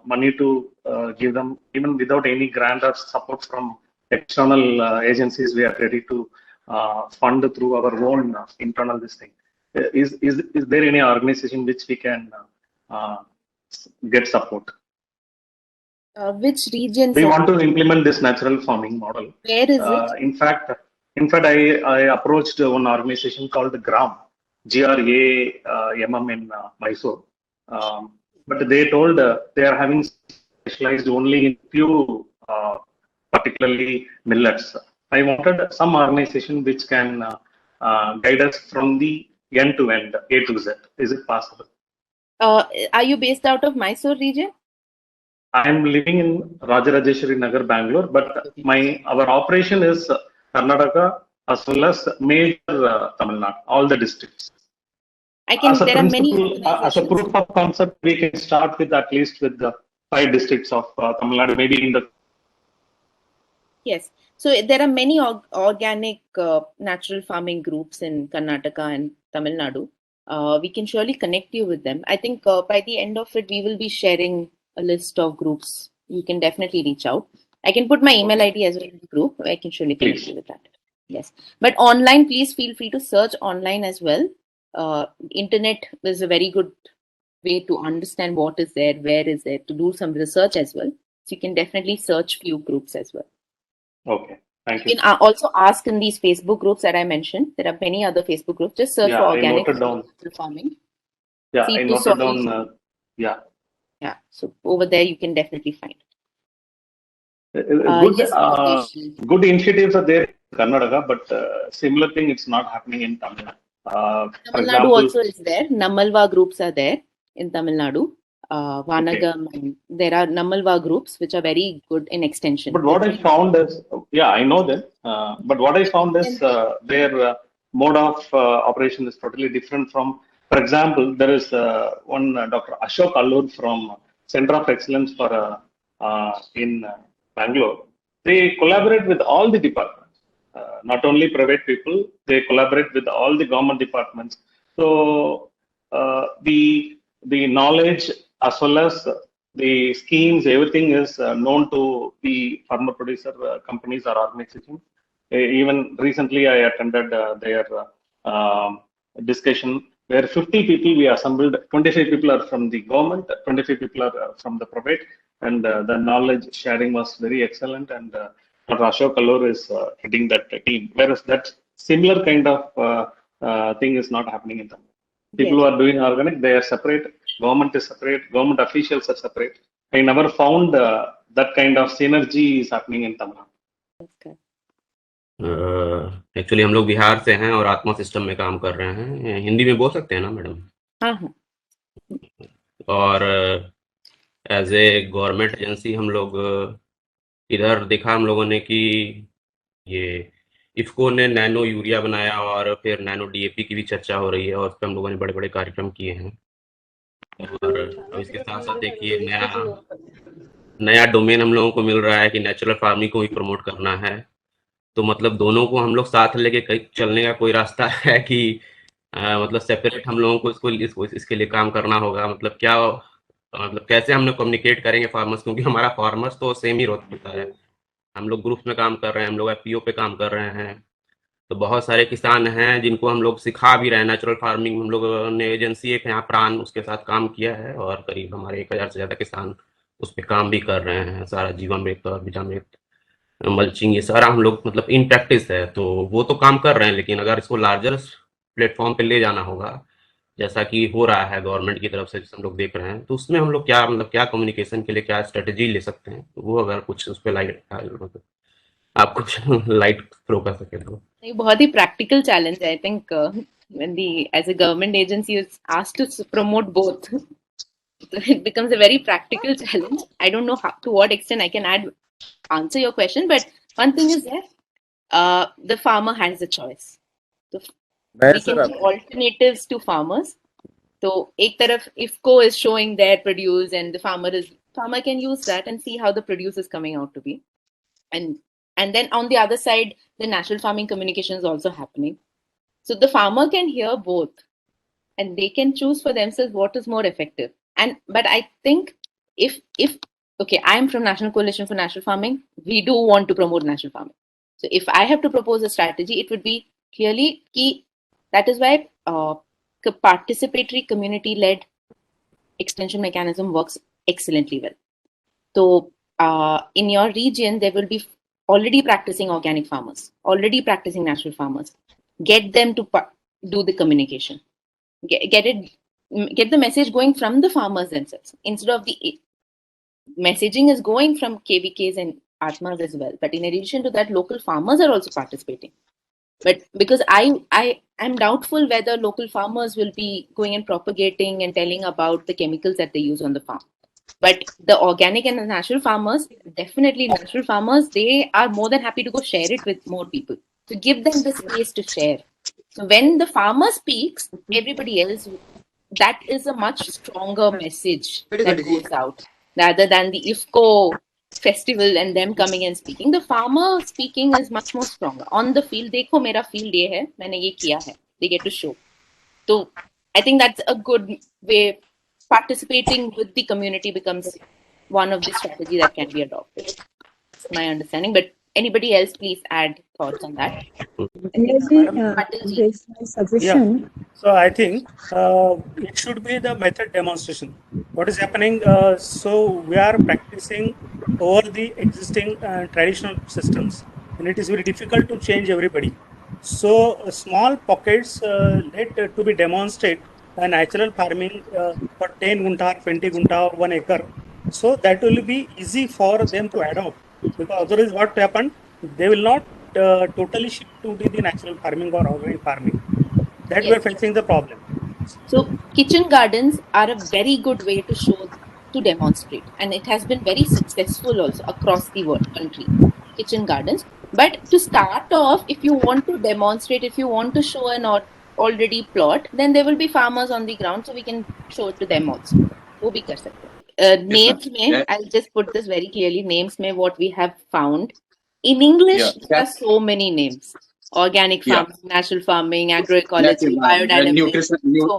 money to give them, even without any grant or support from external agencies. We are ready to fund through our own internal this thing. Is there any organization which we can get support? Which region? We want to implement this natural farming model. Where is it? In fact, I approached one organization called GRAM, GRAMM in Mysore. But they told they are having specialized only in few, particularly millets. I wanted some organization which can guide us from the end to end, A to Z. Is it possible? Are you based out of Mysore region? I am living in Rajarajeshwari Nagar, Bangalore, but our operation is Karnataka as well as major Tamil Nadu, all the districts. There are many as a proof of concept, we can start with at least with the 5 districts of Tamil Nadu, maybe in the. Yes, so there are many organic natural farming groups in Karnataka and Tamil Nadu. We can surely connect you with them. I think by the end of it, we will be sharing a list of groups. You can definitely reach out. I can put my email ID as well in the group. I can surely connect you with that. Yes, but online, please feel free to search online as well. Internet is a very good way to understand what is there, where is there, to do some research as well. So you can definitely search few groups as well. Okay, thank you. You can also ask in these Facebook groups that I mentioned. There are many other Facebook groups. Just search for organic farming. Yeah, I noted down. Yeah. Yeah, so over there you can definitely find. Good initiatives are there in Karnataka, but similar thing it's not happening in Tamil Nadu. Tamil Nadu also is there. Namalva groups are there in Tamil Nadu. Vanagam, okay. There are Namalva groups which are very good in extension. But what I found is, yeah, I know that. But what I found is their mode of operation is totally different from. For example, there is one Dr. Ashok Allur from Center of Excellence for in Bangalore. They collaborate with all the departments, not only private people. They collaborate with all the government departments. So the knowledge as well as the schemes, everything is known to the farmer producer companies or organizations. Even recently, I attended their discussion where 50 people we assembled, 25 people are from the government, 25 people are from the private, and the knowledge sharing was very excellent. And Dr. Ashok Allur is heading that team, whereas that similar kind of thing is not happening in Tamil. People who are doing organic, they are separate. Government is separate. Government officials are separate. I never found that kind of synergy is happening in Tamil Nadu. Actually हम लोग बिहार से हैं और आत्मा system में काम कर रहे हैं. हिंदी में बोल सकते हैं ना मैडम? हाँ. और एज ए गवर्नमेंट एजेंसी हम लोग इधर देखा हम लोगों ने कि ये इफ्को ने नैनो यूरिया बनाया और फिर नैनो डीएपी की भी चर्चा हो रही है और उस पर हम लोगों ने बड़े बड़े कार्यक्रम किए हैं. और अब इसके साथ साथ देखिए नया डोमेन हम लोगों को मिल रहा है कि नेचुरल फार्मिंग को भी प्रमोट करना है. तो मतलब दोनों को हम लोग साथ लेके चलने का कोई रास्ता है कि मतलब सेपरेट हम लोगों को इसके लिए काम करना होगा? मतलब क्या मतलब कैसे हम लोग कम्युनिकेट करेंगे फार्मर्स, क्योंकि हमारा फार्मर्स तो सेम ही होता है. हम लोग ग्रुप में काम कर रहे हैं, हम लोग एफपीओ पे काम कर रहे हैं. तो बहुत सारे किसान हैं जिनको हम लोग सिखा भी रहे हैं नेचुरल फार्मिंग. हम लोग ने एजेंसी एक यहाँ प्राण उसके साथ काम किया है और करीब हमारे 1000 से ज़्यादा किसान उस पर काम भी कर रहे हैं. सारा जीवामृत और बीजामृत, मल्चिंग, ये सारा हम लोग मतलब इन प्रैक्टिस है. तो वो तो काम कर रहे हैं, लेकिन अगर इसको लार्जर प्लेटफॉर्म पे ले जाना होगा जैसा कि हो रहा है गवर्नमेंट की तरफ से, हम लोग देख रहे हैं, तो उसमें हम लोग क्या मतलब क्या कम्युनिकेशन के लिए क्या स्ट्रेटेजी ले सकते हैं? तो वो अगर कुछ उस पर लाइट आप कुछ लाइट थ्रो कर सके तो. ये बहुत ही प्रैक्टिकल चैलेंज है. I think when the as a government agency is asked to promote both, it becomes a very practical challenge. I don't know how, to what extent I can answer your question, but one thing is that the farmer has a choice. So we can give alternatives to farmers. So ek taraf IFCO is showing their produce and the farmer can use that and see how the produce is coming out to be. And then on the other side, the natural farming communication is also happening. So the farmer can hear both and they can choose for themselves what is more effective. But I think if okay, I am from National Coalition for Natural Farming. We do want to promote natural farming. So if I have to propose a strategy, it would be clearly key. That is why participatory community-led extension mechanism works excellently well. So in your region, there will be already practicing organic farmers, already practicing natural farmers. Get them to do the communication. Get the message going from the farmers themselves. Instead of the messaging is going from KVKs and Atmas as well. But in addition to that, local farmers are also participating. But because I am doubtful whether local farmers will be going and propagating and telling about the chemicals that they use on the farm. But the organic and the natural farmers, definitely natural farmers, they are more than happy to go share it with more people. To give them the space to share. So when the farmer speaks, everybody else, that is a much stronger message that goes out rather than the IFCO festival and them coming and speaking. The farmer speaking is much more stronger. On the field, देखो मेरा field ये है, मैंने ये किया है. They get to show. So I think that's a good way. Participating with the community becomes one of the strategies that can be adopted. That's my understanding. But anybody else, please add thoughts on that. Yes, my suggestion. Yeah. So I think it should be the method demonstration. What is happening? So we are practicing over the existing traditional systems, and it is very difficult to change everybody. So small pockets let to be demonstrated natural farming for 10 gunta, 20 gunta or 1 acre. So that will be easy for them to adopt, because otherwise what happened, they will not totally shift to the natural farming or organic farming. That we are facing the problem. So kitchen gardens are a very good way to show, to demonstrate, and it has been very successful also across the world, country, kitchen gardens. But to start off, if you want to demonstrate, if you want to show an already plot, then there will be farmers on the ground, so we can show it to them also. वो भी कर सकते. Names में, I'll just put this very clearly. Names में, what we have found in English, there are so many names: organic farming, natural farming, agroecology, biodynamics,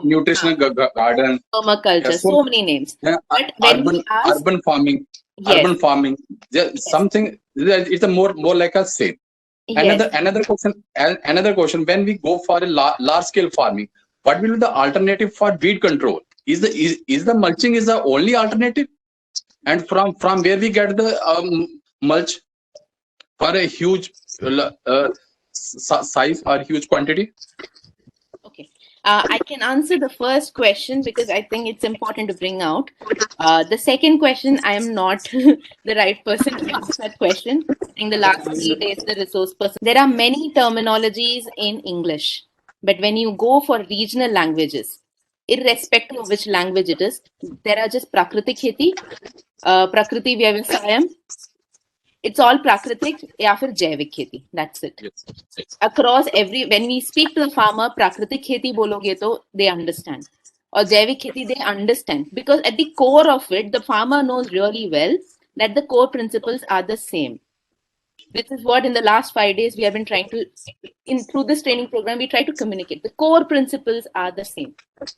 nutritional garden, permaculture, so many names. But when we ask, urban farming, urban farming, something. It's a more like a same. Another question. When we go for a large scale farming, what will be the alternative for weed control? Is the mulching is the only alternative? And from where we get the mulch for a huge size or huge quantity? Okay. I can answer the first question because I think it's important to bring out. The second question, I am not the right person to ask that question. I think the last 3 days, the resource person. There are many terminologies in English, but when you go for regional languages, irrespective of which language it is, there are just Prakritik Kheti, Prakriti Vyavasayam. It's all Prakritik या फिर जैविक खेती. That's it. Yes. Across when we speak to the farmer, Prakritik Kheti bologe to they understand. Or Jaivik Kheti, they understand. Because at the core of it, the farmer knows really well that the core principles are the same. This is what in the last 5 days we have been trying to, through this training program, we try to communicate. The core principles are the same.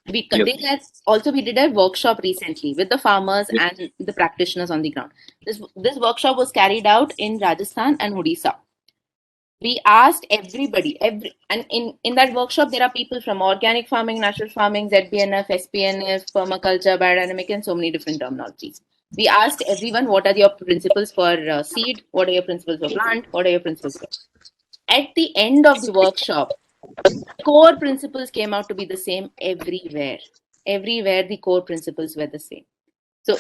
We did a workshop recently with the farmers and the practitioners on the ground. This workshop was carried out in Rajasthan and Odisha. We asked everybody, and in that workshop, there are people from organic farming, natural farming, ZBNF, SPNF, permaculture, biodynamic, and so many different terminologies. We asked everyone, what are your principles for seed? What are your principles for plant? What are your principles for? At the end of the workshop, core principles came out to be the same everywhere. Everywhere, the core principles were the same. So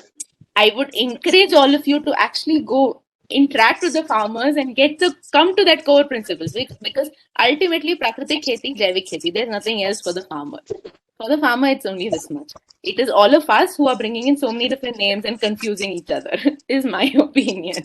I would encourage all of you to actually go interact with the farmers and get to come to that core principles, because ultimately Prakritik Kheti, Jaivik Kheti, there's nothing else for the farmer. For the farmer, it's only this much. It is all of us who are bringing in so many different names and confusing each other, is my opinion.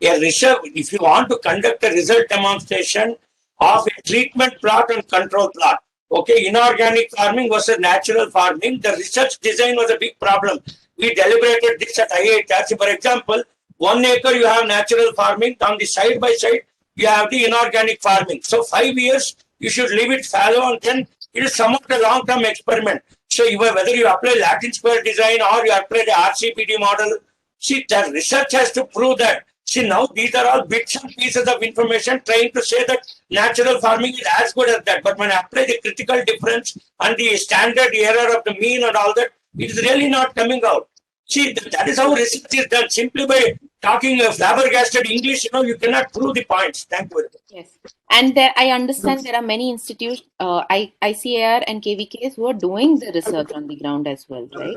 A research, if you want to conduct a result demonstration of a treatment plot and control plot, okay, inorganic farming versus natural farming, the research design was a big problem. We deliberated this at IIT. For example, 1 acre you have natural farming, on the side by side you have the inorganic farming. So 5 years you should leave it fallow, and then it is somewhat a long-term experiment. So whether you apply Latin square design or you apply the RCPD model, see, the research has to prove that. See, now these are all bits and pieces of information trying to say that natural farming is as good as that. But when I apply the critical difference and the standard error of the mean and all that, it is really not coming out. See, that is how research is done. Simply by talking flabbergasted English, you cannot prove the points. Thank you very much. Yes. And I understand there are many institutes, ICAR and KVKs, who are doing the research on the ground as well, right?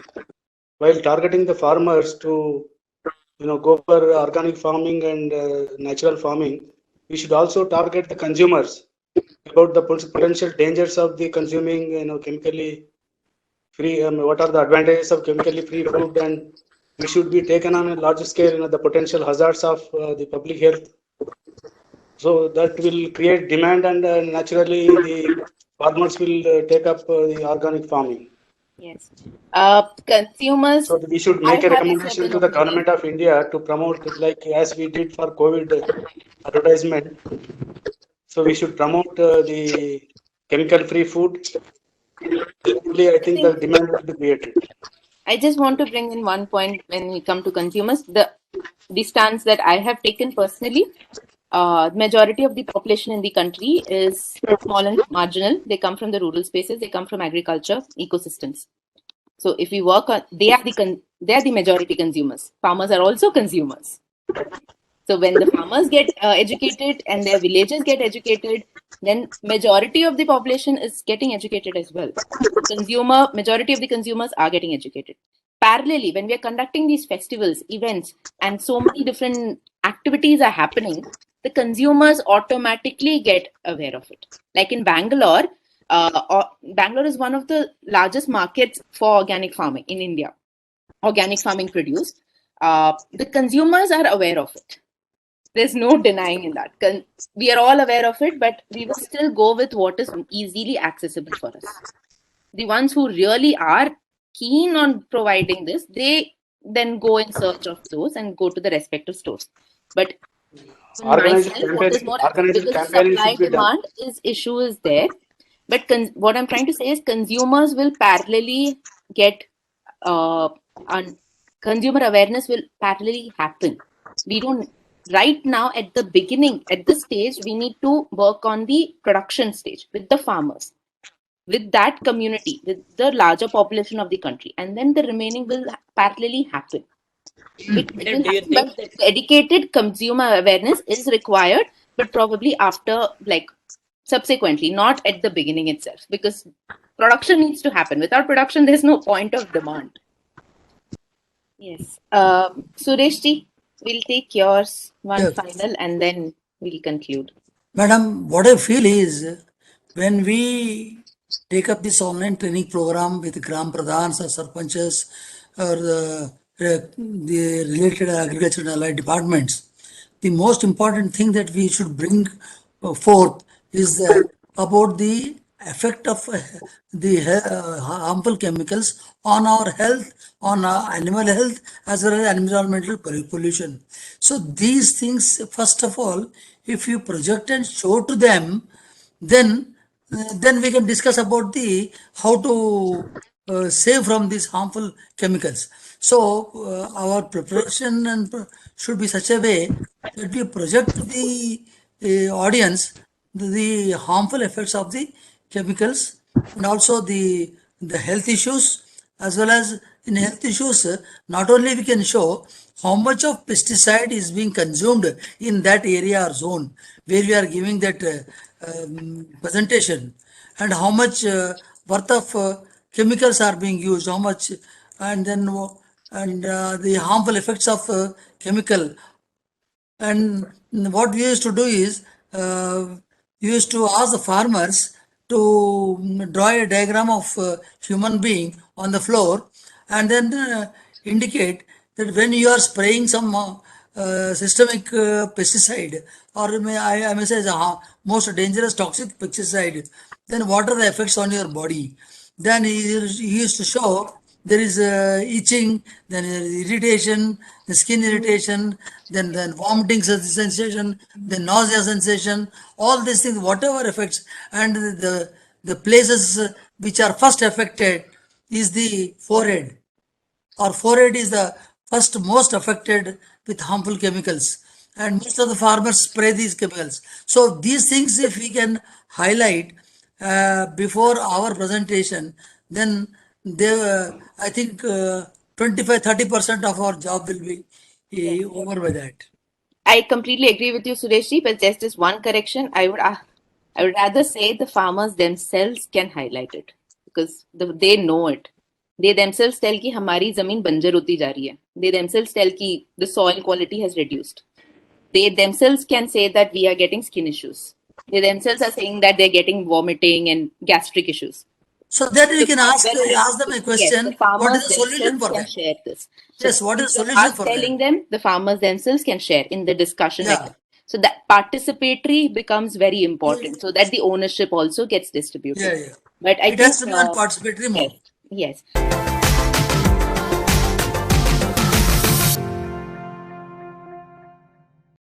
While targeting the farmers to go for organic farming and natural farming, we should also target the consumers about the potential dangers of the consuming chemically free. What are the advantages of chemically free food, and we should be taken on a larger scale the potential hazards of the public health. So that will create demand, and naturally the farmers will take up the organic farming. Yes. Consumers. So we should make a recommendation to the government of India to promote, like as we did for COVID advertisement. So we should promote the chemical-free food. Only I think the demand will be created. I just want to bring in one point when we come to consumers. The stance that I have taken personally, majority of the population in the country is small and marginal. They come from the rural spaces. They come from agriculture ecosystems. So if we work on, they are the majority consumers. Farmers are also consumers. So when the farmers get educated and their villages get educated, then majority of the population is getting educated as well. Majority of the consumers are getting educated. Parallelly, when we are conducting these festivals, events, and so many different activities are happening, the consumers automatically get aware of it. Like in Bangalore, Bangalore is one of the largest markets for organic farming in India. Organic farming produce. The consumers are aware of it. There's no denying in that. We are all aware of it, but we will still go with what is easily accessible for us. The ones who really are keen on providing this, they then go in search of those and go to the respective stores. But organized campaigning demand issue is there. But what I'm trying to say is consumers will parallelly get, consumer awareness will parallelly happen. We don't, right now at the beginning, at this stage, we need to work on the production stage with the farmers. with that community, with the larger population of the country, and then the remaining will parallelly happen. It will Do you happen, but think that dedicated consumer awareness is required, but probably after, like, subsequently, not at the beginning itself, because production needs to happen. Without production, there's no point of demand. Yes. Suresh ji, we'll take yours one Yeah. final and then we'll conclude. Madam, what I feel is when we take up this online training program with Gram Pradhans or Sarpanchas or the related agriculture and allied departments, the most important thing that we should bring forth is about the effect of the harmful chemicals on our health, on our animal health, as well as environmental pollution. So these things, first of all, if you project and show to them, then we can discuss about the how to save from these harmful chemicals. So our preparation should be such a way that we project to the audience the harmful effects of the chemicals and also the health issues, as well as in health issues, not only we can show how much of pesticide is being consumed in that area or zone where we are giving that presentation, and how much worth of chemicals are being used, how much, and then the harmful effects of chemical. And what we used to do is, we used to ask the farmers to draw a diagram of human being on the floor, and then indicate that when you are spraying some systemic pesticide, or I may say the most dangerous toxic pesticide, then what are the effects on your body? Then he used to show there is itching, then irritation, the skin irritation, then vomiting sensation, then nausea sensation, all these things, whatever affects, and the places which are first affected is the forehead. Our forehead is the first most affected with harmful chemicals, and most of the farmers spray these chemicals. So these things, if we can highlight before our presentation, then I think 25-30% of our job will be over by that. I completely agree with you, Suresh, but just this one correction. I would rather say the farmers themselves can highlight it, because they know it. They themselves tell कि हमारी जमीन बंजर होती जा रही है. They themselves tell कि the soil quality has reduced. They themselves can say that we are getting skin issues. They themselves are saying that they're getting vomiting and gastric issues. So that we The can ask them a yes, the question, what farmers is the solution themselves for can that? share this. So Yes, what is the instead of solution us for that? telling them, the farmers themselves can share in the discussion. Yeah. So that participatory becomes very important, so that the ownership also gets distributed. Yeah, yeah. But I It think has to be on participatory mode. yes.